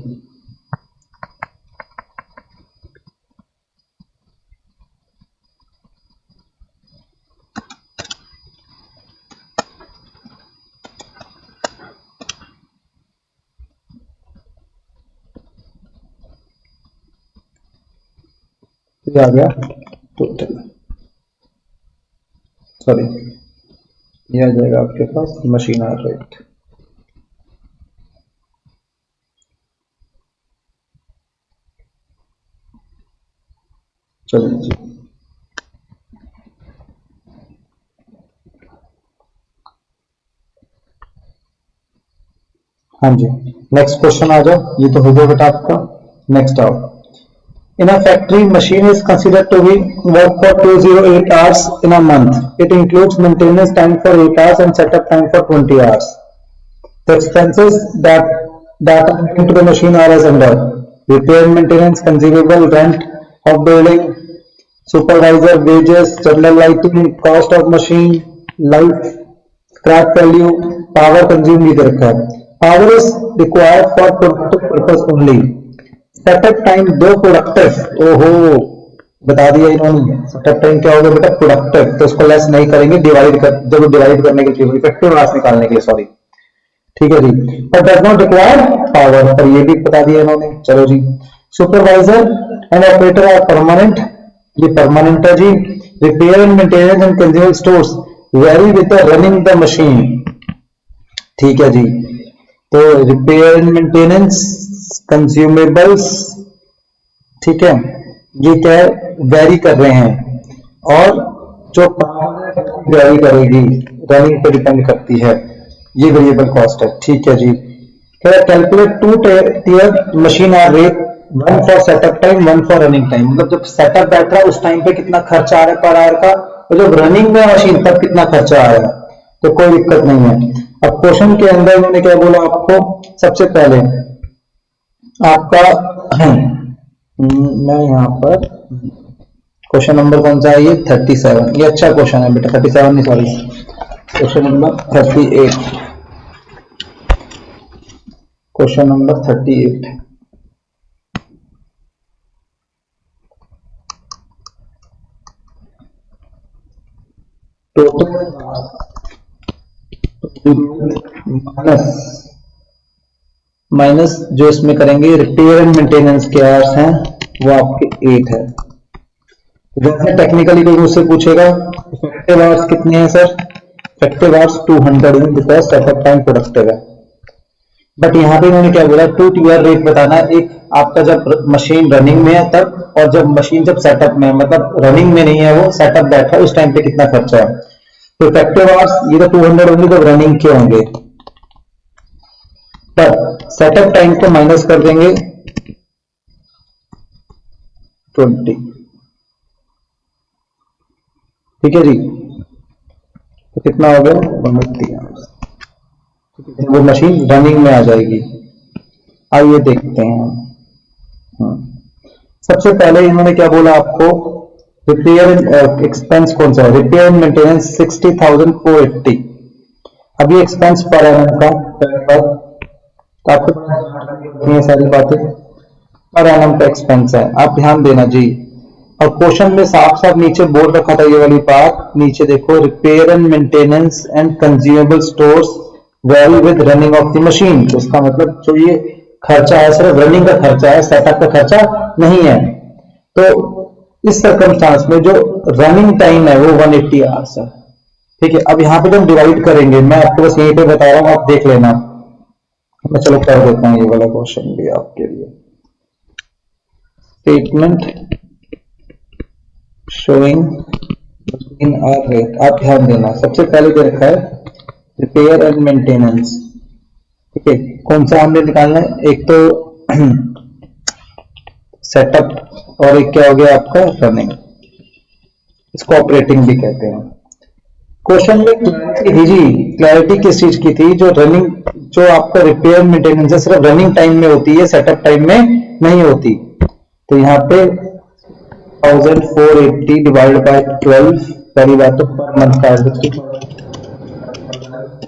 आ गया टोटल, सॉरी ये आ जाएगा आपके पास मशीन आर रेट। चलिए जी, हाँ जी नेक्स्ट क्वेश्चन आ जाओ, ये तो हो गया बेटा आपका। नेक्स्ट आओ। In a factory, machine is considered to be work for 208 hours in a month. It includes maintenance time for 8 hours and setup time for 20 hours. The expenses that are linked to the machine are as under: repair and maintenance, consumable, rent of building, supervisor wages, general lighting, cost of machine, life, scrap value, power consumed इधर रखा है। Power is required for productive purpose only. Setup time दो प्रोडक्टिव, ओहो बता दिया इन्होंने। सेटअप टाइम क्या होगा बेटा, प्रोडक्टिव, तो इसको लेस नहीं करेंगे, डिवाइड कर, जब डिवाइड करने के लिए इफेक्टिव आवर्स निकालने के लिए, सॉरी ठीक है जी। But does not require power, पर ये भी बता दिया इन्होंने। चलो जी, supervisor and operator are permanent, ये परमानेंट है जी। Repair and maintenance and consumer stores vary with the running the machine, ठीक है जी। तो रिपेयर एंड मेंटेनेंस, कंज्यूमेबल्स, ठीक है, ये क्या है, वेरी कर रहे हैं। और जो वेरी करेगी, रनिंग पे डिपेंड करती है, ये वेरिएबल कॉस्ट है, ठीक है जी। Calculate two tier machine hour rate, one for setup time, one for running time. मतलब जब सेटअप बैठ रहा है उस टाइम पे कितना खर्चा आ रहा है पर आवर का, और जब रनिंग में मशीन तब कितना खर्चा आ रहा है, तो कोई दिक्कत नहीं है। अब क्वेश्चन के अंदर इन्होंने क्या बोला आपको, सबसे पहले आपका मैं यहाँ पर क्वेश्चन नंबर कौन सा है, ये 37, ये अच्छा क्वेश्चन है बेटा, 37 नहीं sorry, question number 38, question number 38। Total minus जो इसमें करेंगे रिपेयर एंड मेंटेनेंस के आवर्स हैं वो आपके 8 है। वैसे टेक्निकली कोई मुझसे पूछेगा इफेक्टिव आवर्स कितने हैं सर, इफेक्टिव आवर्स 200 है, बिकॉज सेटअप टाइम प्रोडक्टिव है। बट यहाँ पे इन्होंने क्या बोला, 2 टीयर रेट बताना है, एक आपका जब मशीन रनिंग में है तब, और जब मशीन जब सेटअप में है, मतलब रनिंग में नहीं है वो, सेटअप बैठा है उस टाइम पे कितना खर्चा है। तो इफेक्टिव आवर्स ये तो 200 होंगे जब रनिंग के होंगे, पर सेटअप टाइम को माइनस कर देंगे 20, ठीक है जी। तो कितना हो गया 180 आवर्स, वो मशीन रनिंग में आ जाएगी। आइए देखते हैं। सबसे पहले इन्होंने क्या बोला आपको, रिपेयर एक्सपेंस कौन सा है, रिपेयर एंड मेंटेनेंस 60,480। अभी एक्सपेंस पर एनम का तो आपको ये सारी बातें पर एनम का एक्सपेंस है, आप ध्यान देना जी। और क्वेश्चन में साफ साफ नीचे बोर्ड रखा था ये वाली बात, नीचे देखो, repair and maintenance and consumable stores vary with running of the machine. तो इसका मतलब जो ये खर्चा है सिर्फ रनिंग का खर्चा है, सेटअप का खर्चा नहीं है। तो इस सर्कमस्टांस में जो रनिंग टाइम है वो 180 आवर्स है, ठीक है। अब यहाँ पे जब डिवाइड करेंगे, मैं आपको बस यहीं पे बता रहा हूँ, आप देख लेना। मैं चलो कर देता हूँ ये वाला क्वेश्चन भी आपके लिए। Statement showing in are rate, आप ध्यान देना। सबसे पहले क्या रखा है, रिपेयर एंड मेंटेनेंस, ठीक है। कौन सा हमने निकालना है, एक तो सेटअप और एक क्या हो गया आपका रनिंग, इसको ऑपरेटिंग भी कहते हैं। क्वेश्चन में क्लैरिटी जी, क्लैरिटी किस चीज की थी, जो रनिंग, जो आपका रिपेयर मेंटेनेंस है सिर्फ रनिंग टाइम में होती है, सेटअप टाइम में नहीं होती। तो यहाँ पे 1480 डिवाइड बाय 12, पहली बात तो पर मंथ का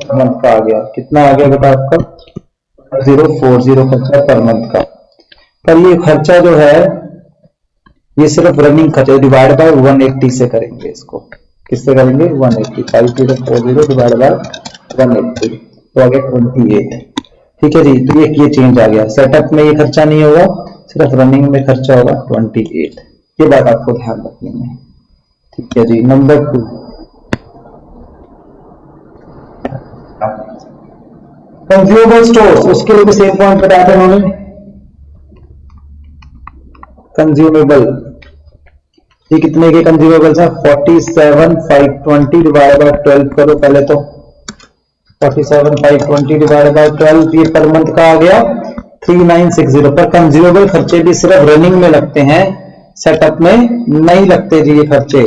पर मंथ का आ गया। कितना आ गया बेटा आपका 040 खर्चा पर मंथ का। पर ये खर्चा जो है ये सिर्फ रनिंग खर्चा डिवाइड बाय 180 से करेंगे। इसको किससे करेंगे 180 5040 डिवाइड बाय 180 तो आ गया 28। ठीक है जी। तो ये चेंज आ गया। सेटअप में ये खर्चा नहीं होगा, सिर्फ रनिंग में खर्चा होगा 28। ये बात आपको ध्यान रखनी है। ठीक है जी। नंबर 2 कंज्यूमेबल स्टोर्स, उसके लिए भी सेम पॉइंट बताया था उन्होंने। कंज्यूमेबल ये कितने के कंज्यूमेबल है 47,520 डिवाइड बाय 12 करो पहले तो 47,520 डिवाइड बाय 12 ये पर मंथ का आ गया 3960। पर कंज्यूमेबल खर्चे भी सिर्फ रनिंग में लगते हैं, सेटअप में नहीं लगते जी ये खर्चे।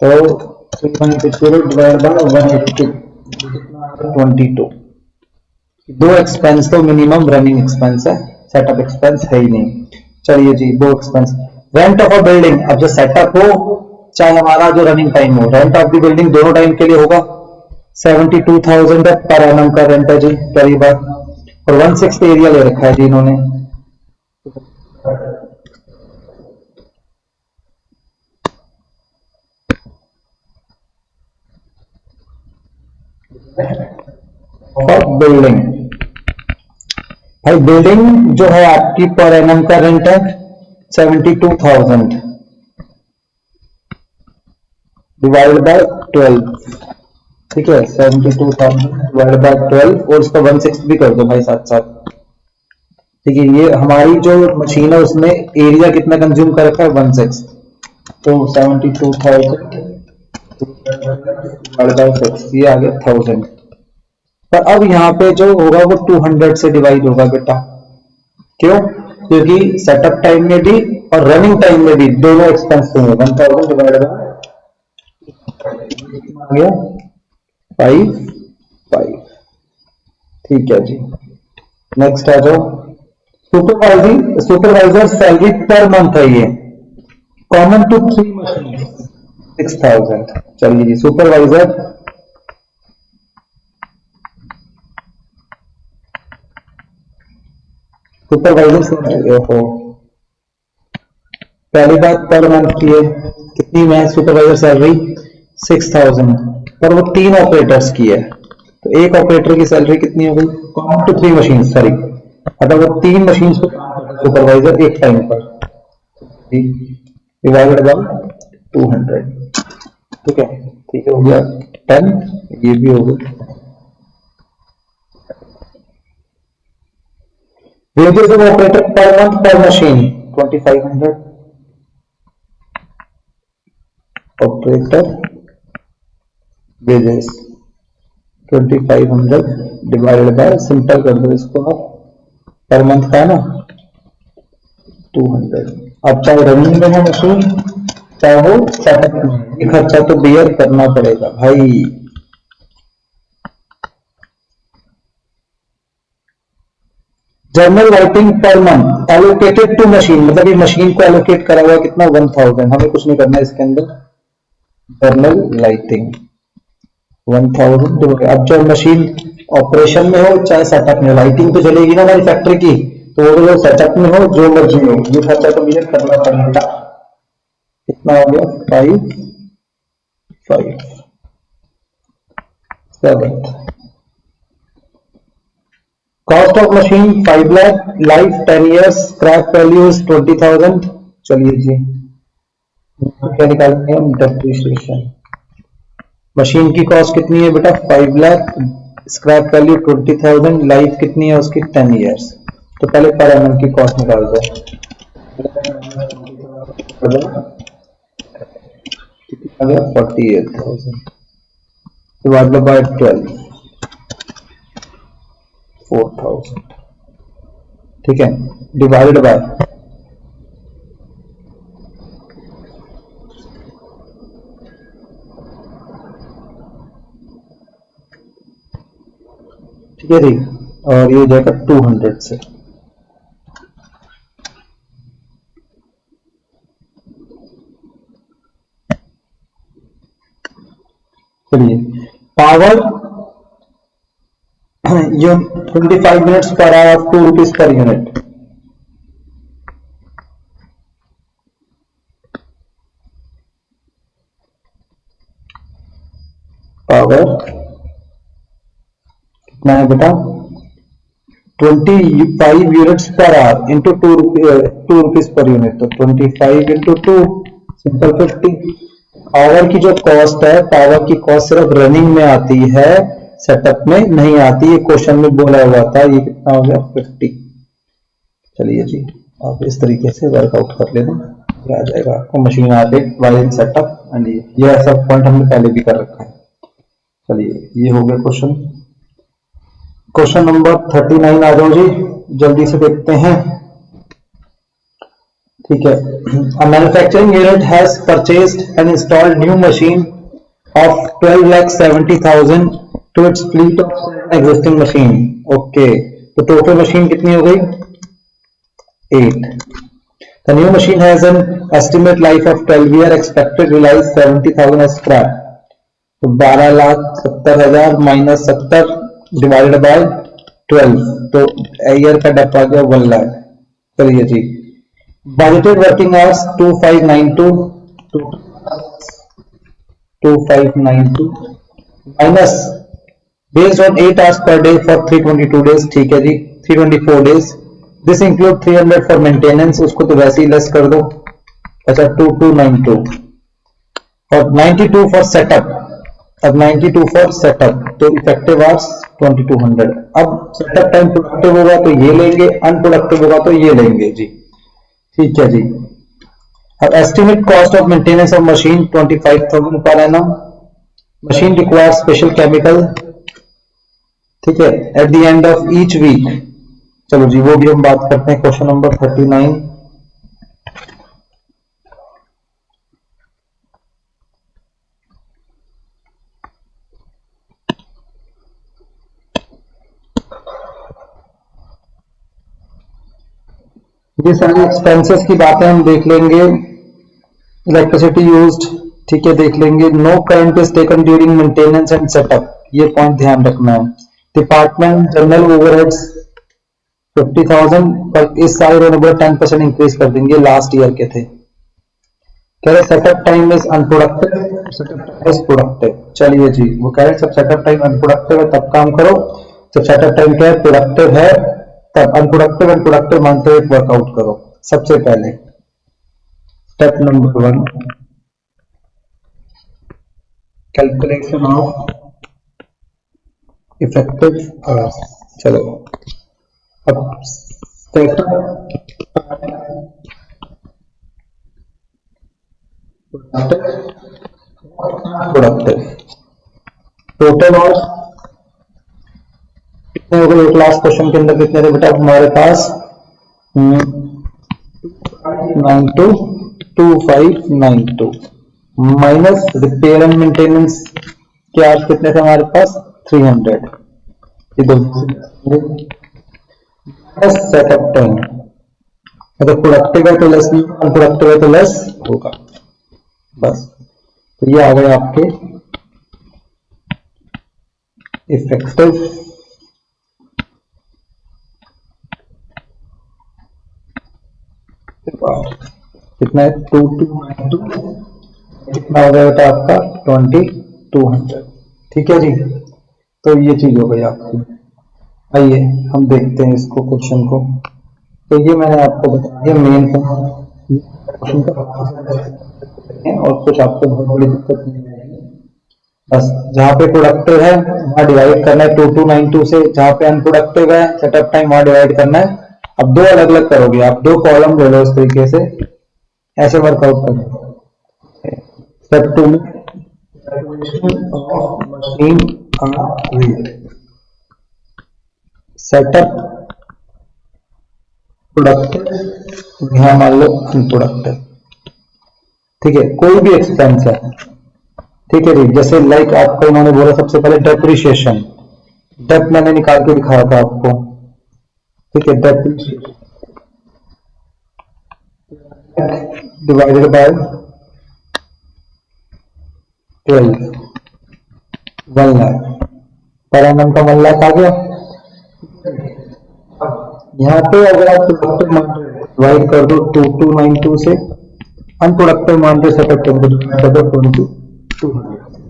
तो 3960 डिवाइड बाय 180 22। दो एक्सपेंस तो मिनिमम रनिंग एक्सपेंस है, सेटअप एक्सपेंस है ही नहीं। चलिए जी दो expense. Rent of a building, अब जो सेटअप हो चाहे हमारा जो रनिंग टाइम हो, रेंट ऑफ द बिल्डिंग दोनों टाइम के लिए होगा। 72,000 पर एनम का रेंट है जी पहली बार, और 1/6 एरिया ले रखा है जी इन्होंने। बिल्डिंग भाई बिल्डिंग जो है आपकी पर एनम का रेंट है 72,000 डिवाइड बाय 12। ठीक है 72,000 डिवाइड बाय 12 और इसका 1/6 भी कर दो भाई साथ साथ। ठीक है ये हमारी जो मशीन है उसमें एरिया कितना कंज्यूम कर रखा है 1/6, तो 72,000 डिवाइड बाय 6 ये आ गया 1000। पर अब यहाँ पे जो होगा वो 200 से डिवाइड होगा बेटा। क्यों? क्योंकि सेटअप टाइम में भी और रनिंग टाइम में भी दोनों एक्सपेंस होंगे। 1000 डिवाइड बाय आ गया 5। ठीक है जी। नेक्स्ट आ जाओ सुपरवाइजर सैलरी पर मंथ है ये, कॉमन टू 3 मशीन 6000। चलिए जी सुपरवाइजर हो पहली बात पर मंथ की है कितनी में सुपरवाइजर सैलरी 6000, पर वो 3 ऑपरेटर्स की है तो एक ऑपरेटर की सैलरी कितनी हो गई कॉमन टू 3 मशीन सॉरी, मतलब वो 3 मशीन को सुपरवाइजर एक टाइम पर डिवाइडेड बाय 200। ठीक है हो गया 10, ये भी हो गया। Wages of operator per month per machine 2500 operator wages 2500 divided by simple कर दो इसको आप पर मंथ का है ना 200। अब चाहे रनिंग में है मशीन चाहे वो सेटअप में, ये खर्चा तो बियर करना पड़ेगा भाई। General writing per month allocated to machine, मतलब ये मशीन को एलोकेट करा हुआ कितना 1000, हमें कुछ नहीं करना है इसके अंदर। Journal writing 1000। अब जब मशीन ऑपरेशन में हो चाहे सेटअप में, राइटिंग तो चलेगी ना हमारी फैक्ट्री की, तो वो सेटअप में हो जो मर्जी हो ये खर्चा तो बियर करना पड़ेगा। कितना हो गया 5 7। Cost of machine 5 lakh, life 10 years, scrap value 20,000। चलिए जी क्या निकालेंगे हम डेप्रिसिएशन। मशीन की कॉस्ट कितनी है बेटा 5 लाख, स्क्रैप वैल्यू 20,000, लाइफ कितनी है उसकी 10 इयर्स। तो पहले पर एनम की कॉस्ट निकाल दो 48,000 डिवाइडेड बाय 12 4000। ठीक है डिवाइडेड बाय ठीक है जी, और ये हो जाएगा 200 से। चलिए power you 25 minutes per hour of 2 rupees per unit. Power कितना है बेटा 25 units per our into 2 rupees per unit, तो 25 इंटू 2 सिंपल 50। पावर की जो कॉस्ट है, पावर की कॉस्ट सिर्फ रनिंग में आती है, सेटअप में नहीं आती, ये क्वेश्चन में बोला हुआ था। ये कितना हो गया 50। चलिए जी आप इस तरीके से वर्कआउट कर लेना, ये आ जाएगा आपको machine Arctic wiring setup and ये सब पॉइंट हमने पहले भी कर रखा है। चलिए ये हो गया क्वेश्चन। क्वेश्चन नंबर 39 आ जाओ जी, जल्दी से देखते हैं। ठीक है, a manufacturing unit has purchased and installed new machine of 12,70,000 to its fleet of existing machine. Okay, तो टोटल मशीन कितनी हो गई 8। The new machine has an estimate life of 12 year, expected realize 70,000 as scrap. तो 12,70,000 माइनस 70 डिवाइडेड बाय 12, तो ईयर का डप आ गया 1 लाख। चलिए जी, budgeted working hours 2592 minus based on 8 hours per day for 322 days. ठीक है जी, 324 days. This include 300 for maintenance, उसको तो वैसे ही लेस कर दो। अच्छा 2292 और 92 फॉर सेटअप। अब 92 फॉर सेटअप, तो इफेक्टिव आवर्स 2200। अब सेटअप टाइम प्रोडक्टिव होगा तो ये लेंगे, अनप्रोडक्टिव होगा तो ये लेंगे जी। ठीक है जी, अब estimate cost of maintenance of machine 25,000 per annum. Machine require special chemical, ठीक है, at the end of each week. चलो जी वो भी हम बात करते हैं। Question number 39। ये सारी एक्सपेंसेस की बातें हम देख लेंगे। इलेक्ट्रिसिटी यूज्ड, ठीक है, देख लेंगे। No current is taken during maintenance and setup, ये पॉइंट ध्यान रखना है। डिपार्टमेंट जनरल ओवरहेड्स 50,000 पर इस साल इन्होंने 10% इंक्रीज कर देंगे, लास्ट ईयर के थे। कह रहे setup time is unproductive, setup time is productive. चलिए जी, वो कह रहे सब सेटअप टाइम अनप्रोडक्टिव है तब काम करो, जब सेटअप टाइम क्या है प्रोडक्टिव है तब अनप्रोडक्टिव एंड प्रोडक्टिव मानते हुए वर्कआउट करो। सबसे पहले step number 1, calculation of effective hours. चलो अब प्रोडक्टिव टोटल आवर्स कितने हो गए? एक लास्ट क्वेश्चन के अंदर कितने थे बेटा हमारे पास? 2592 माइनस रिपेयर एंड मेंटेनेंस के आज कितने थे हमारे पास? 300। सेटअप टाइम अगर प्रोडक्टिव है तो लेस, अनप्रोडक्टिव है तो लेस होगा। बस, तो ये आ गए आपके इफेक्टिव कितना है 2292, कितना हो गया था आपका 2200। ठीक है जी, तो ये चीज हो गई आपकी। आइए हम देखते हैं इसको क्वेश्चन को। तो ये मैंने आपको बता दिया मेन क्वेश्चन का, और कुछ आपको बहुत बड़ी दिक्कत नहीं आएगी। बस जहाँ पे प्रोडक्टिव है वहां डिवाइड करना है 2292 से, जहाँ पे अनप्रोडक्टिव है सेटअप टाइम वहां डिवाइड करना है। अब दो अलग अलग करोगे आप, दो कॉलम ले लो इस तरीके से, ऐसे वर्कआउट करोगे। स्टेप 2 में मशीन रेट, सेटअप प्रोडक्टिव, यहां मान लो अनप्रोडक्टिव। ठीक है, कोई भी एक्सपेंस है, ठीक है जी, जैसे लाइक आपको उन्होंने बोला सबसे पहले डेप्रिसिएशन, डेप मैंने निकाल के दिखाया था आपको। ठीक है, depreciation divided by 12, 1 lakh per annum का 1 लाख आ गया। यहाँ पे अगर आप प्रोडक्टिव मान डिवाइड कर दो 2292 से, अनप्रोडक्टिव मान पे सेटअप कर दो 22,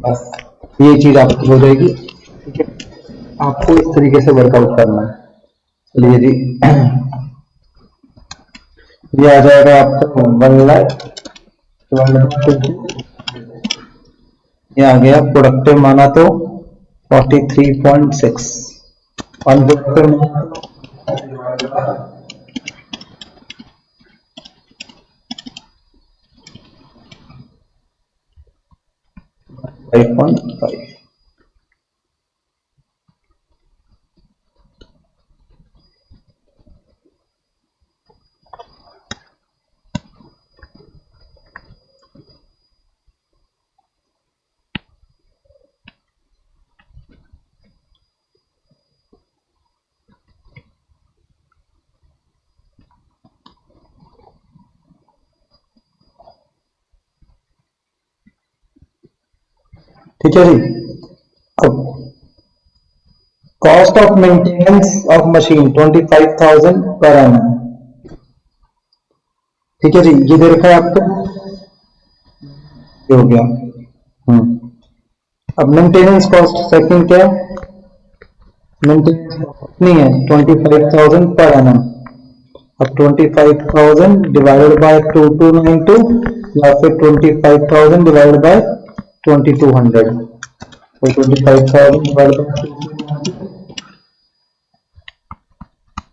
बस ये चीज आपकी हो जाएगी। ठीक है, आपको इस तरीके से वर्कआउट करना है। चलिए जी, ये आ जाएगा आपका 1,12,20। ये आ गया प्रोडक्टिव माना तो 43.6, अनप्रोडक्टिव माना तो 5.5। ठीक है जी, अब cost of maintenance of machine 25,000 per annum. ठीक है जी, ये दे रखा है आपको, ये हो गया। अब मेंटेनेंस कॉस्ट सेकंड क्या है, मेंटेनेंस नहीं है 25,000 पर एनम। अब 25,000 डिवाइडेड बाय 2292 या फिर 25,000 डिवाइडेड बाय 2200, तो 25,000 डिवाइडेड बाय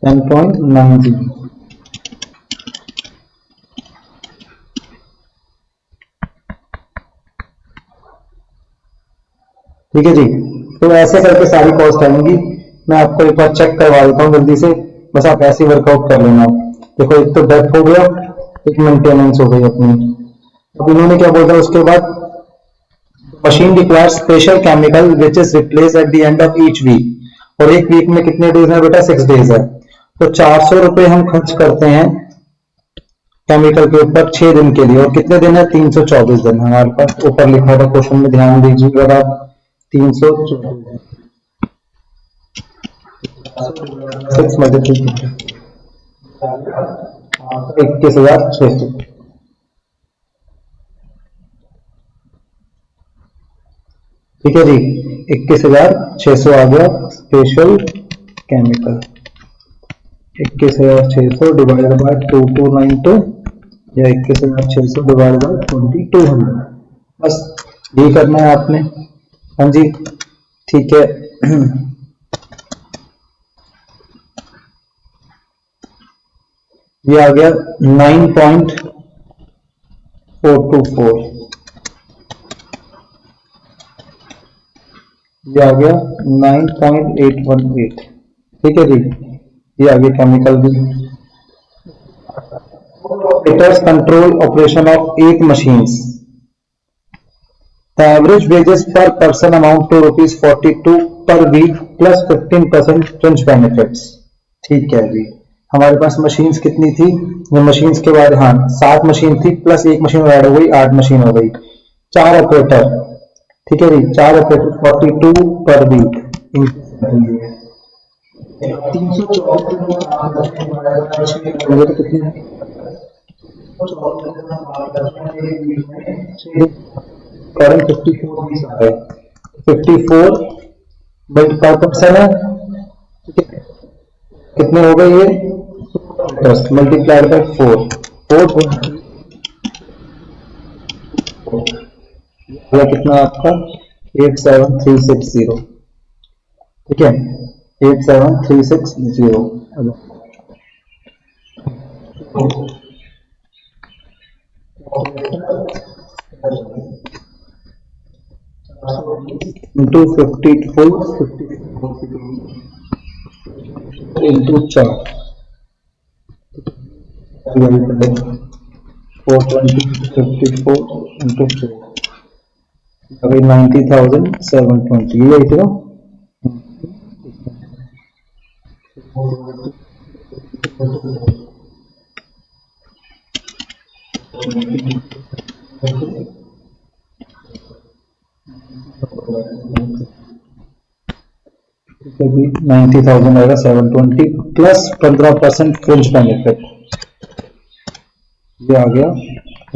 10.90। ठीक है जी, तो ऐसे करके सारी कॉस्ट आएंगी। मैं आपको एक बार चेक करवा देता हूँ जल्दी से, बस आप ऐसे वर्कआउट कर लेना। देखो, एक तो डेप्थ हो गया, एक मेंटेनेंस हो गई अपनी। अब इन्होंने क्या बोला उसके बाद, machine requires special chemical which is replace at the end of each week. और एक वीक में कितने डेज है बेटा, 6 डेज है। तो 400 रुपए हम खर्च करते हैं केमिकल के ऊपर 6 दिन के लिए, और कितने दिन है, 324 दिन हमारे पास। ऊपर लिखा था क्वेश्चन में, ध्यान दीजिएगा आप, 324 21,600। ठीक है जी, 21,600 आ गया स्पेशल केमिकल। 21,600 डिवाइडेड बाय 2292 या 21,600 डिवाइडेड बाय 2200, बस यही करना है आपने। हाँ जी, ठीक है। ये आ गया 9.424, ये आ गया 9.818। ठीक है जी, ये आ गया केमिकल भी। Operators control operation of 8 machines, the average wages per person amount to ₹42 per week plus 15% fringe benefits. ठीक है जी, हमारे पास मशीन्स कितनी थी, ये मशीन्स के बाद, हाँ 7 मशीन थी, प्लस एक मशीन ऐड हो गई, 8 मशीन हो गई, 4 ऑपरेटर। ठीक है जी, 4 ऑपरेटर 42 पर वीक, 54 पर पर्सन है। कितने हो गए ये, 10 मल्टीप्लाइड बाय 4, 4 कितना आपका 87360। ठीक है, 87360 इंटू 54 इंटू 4, 420 54 इंटू 4, अभी 90,720, ये आई थी ना। पे भी 90,000 आएगा 720 प्लस 15% फ्रिंज बेनिफिट, ये आ गया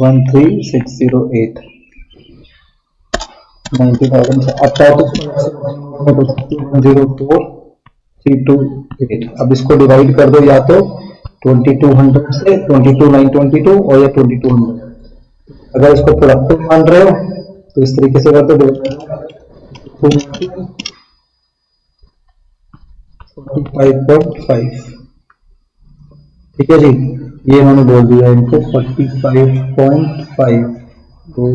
13608 90,000 से। अब 104,328। अब इसको डिवाइड कर दो या तो 2200 से 22,922 और या 2200। अगर इसको प्रोडक्टिव मान रहे हो तो इस तरीके से कर दो 45.5। ठीक है जी, ये मैंने बोल दिया इनको 45.5। तो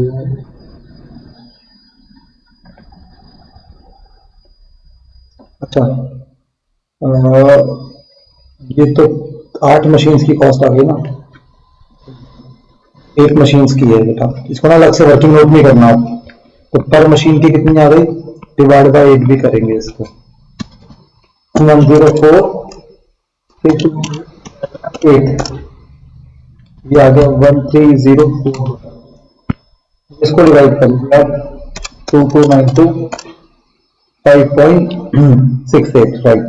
अच्छा, ये तो 8 मशीन्स की कॉस्ट आ गई ना, 8 मशीन्स की है बेटा, इसको ना अलग से वर्किंग नोट नहीं करना आप। तो पर मशीन की कितनी आ गई, डिवाइड बाय 8 भी करेंगे इसको। 104 8, ये आ गया 1304। इसको डिवाइड कर दिया 2292 5.68 राइट,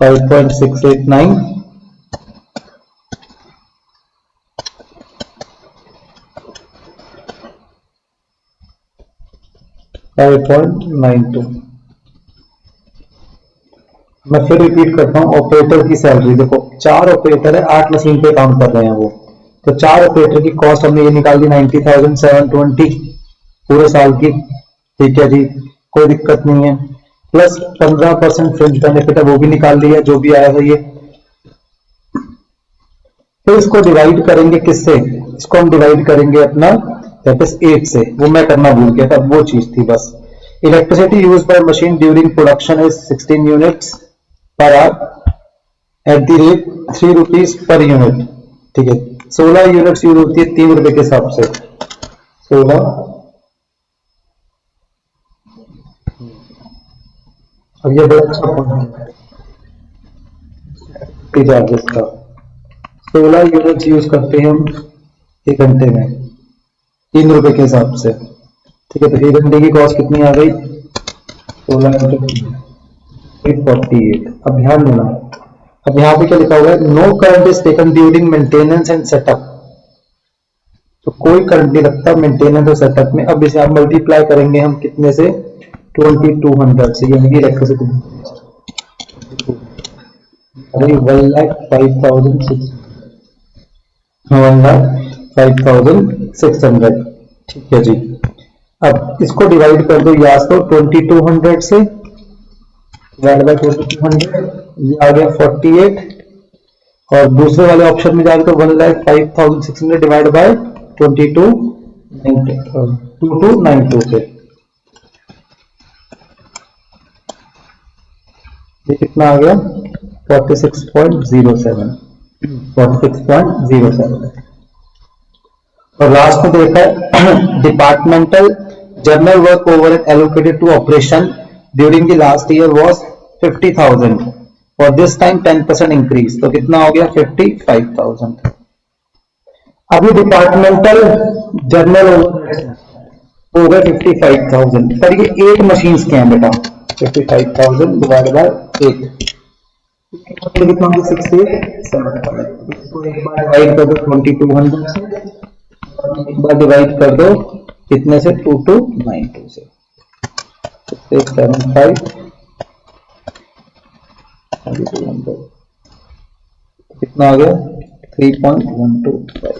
5.689 5.92। मैं फिर रिपीट करता हूं, ऑपरेटर की सैलरी देखो, 4 ऑपरेटर है, 8 मशीन पे काम कर रहे हैं वो, तो 4 ऑपरेटर की कॉस्ट हमने ये निकाल दी 90,720 पूरे साल की। ठीक है जी, कोई दिक्कत नहीं है। प्लस 15% फ्रिंज बेनिफिट है, वो भी निकाल लिया जो भी आया था ये। तो इसको डिवाइड करेंगे किससे, इसको हम डिवाइड करेंगे अपना दैट इज 8 से, वो मैं करना भूल गया था, वो चीज थी बस। Electricity use by machine during production is 16 units per our at the rate 3 rupees per unit. ठीक है, 16 यूनिट्स यूज होती है 3 रुपए के हिसाब से, 16। अब ये बड़ा अच्छा पॉइंट है चार्जेस का, 16 यूनिट्स यूज करते हैं हम 1 घंटे में 3 रुपए के हिसाब से। ठीक है, तो 1 घंटे की कॉस्ट कितनी आ गई, 16 848। अब ध्यान देना, अब यहाँ पे क्या लिखा हुआ है, no current is taken during maintenance and setup. तो कोई करंट नहीं लगता मेंटेनेंस और सेटअप में। अब इसे आप मल्टीप्लाई करेंगे हम कितने से, 2200 से, यानी कि इलेक्ट्रिसिटी 1,05,600। ठीक है जी, अब इसको डिवाइड कर दो या तो 2200 से, डिवाइड बाय 2200, ये आ गया 48। और दूसरे वाले ऑप्शन में जाएगा तो 1,05,600 डिवाइड बाय 2292 से, ये कितना आ गया 46.07। 46.07। और लास्ट में देखा है departmental general work over allocated to operation during the last year was 50,000 और दिस टाइम 10% इंक्रीज, तो कितना हो गया 55,000। अभी डिपार्टमेंटल जर्नल ओवर हो गया 55,000, पर ये 8 मशीन के हैं बेटा, 55,000 डिवाइड बाय 8 कितना होगा 6875। इसको एक बार डिवाइड कर दो 2200 से, एक बार डिवाइड कर दो कितने से, 2292 से, 675 कितना आ गया 3.125।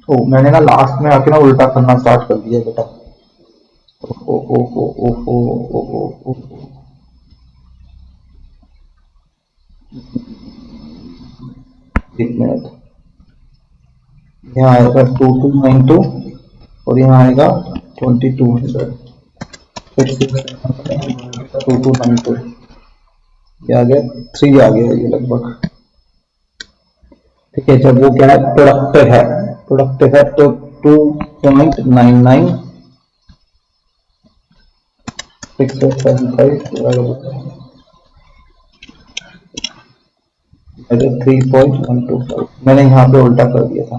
ओ मैंने ना लास्ट में आके ना उल्टा करना स्टार्ट कर दिया बेटा, ओ ओ ओ ओ ओ ओ ओ ओ ओ। एक मिनट, यहाँ आएगा 2292 और यहाँ आएगा 2200, 2292, ये आ गया 3 आ गया ये लगभग। ठीक है, जब वो क्या है प्रोडक्टिव है, प्रोडक्टिव है तो 2.99 675 3.125। मैंने यहाँ पे उल्टा कर दिया था,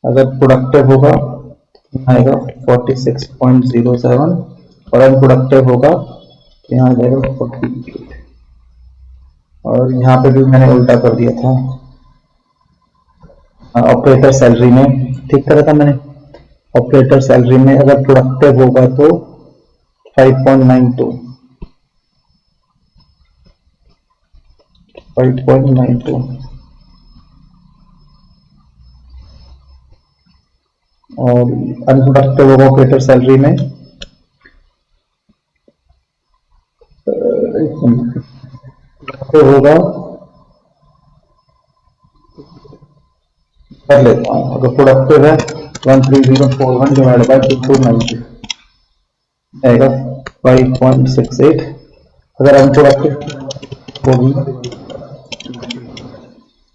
अगर प्रोडक्टिव होगा आएगा 46.07 और अनप्रोडक्टिव होगा तो यहाँ आ जाएगा 48 और यहाँ पे भी मैंने उल्टा कर दिया था ऑपरेटर सैलरी में ठीक करा था मैंने ऑपरेटर सैलरी में अगर प्रोडक्टिव होगा तो 5.92 और अनप्रोडक्टिव होगा ऑपरेटर सैलरी में तो होगा कर लेता हूँ अगर प्रोडक्टिव है 13041 डिवाइड बाय 2290 आएगा 5.68 अगर अनप्रोडक्टिव होगी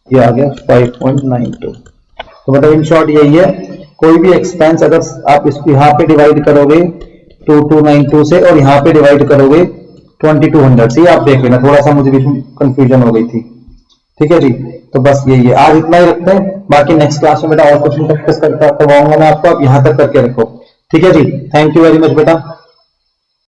ये आ गया 5.92 तो मतलब इन शॉर्ट यही है कोई भी एक्सपेंस अगर आप इसको यहाँ पे डिवाइड करोगे 2292 से और यहाँ पे डिवाइड करोगे 2200 से आप देख लेना थोड़ा सा मुझे भी कंफ्यूजन हो गई थी ठीक है जी तो बस यही है आज इतना ही रखते हैं बाकी नेक्स्ट क्लास में बेटा और क्वेश्चन प्रैक्टिस करवाऊंगा मैं आपको आप यहाँ तक करके रखो ठीक है जी थैंक यू वेरी मच बेटा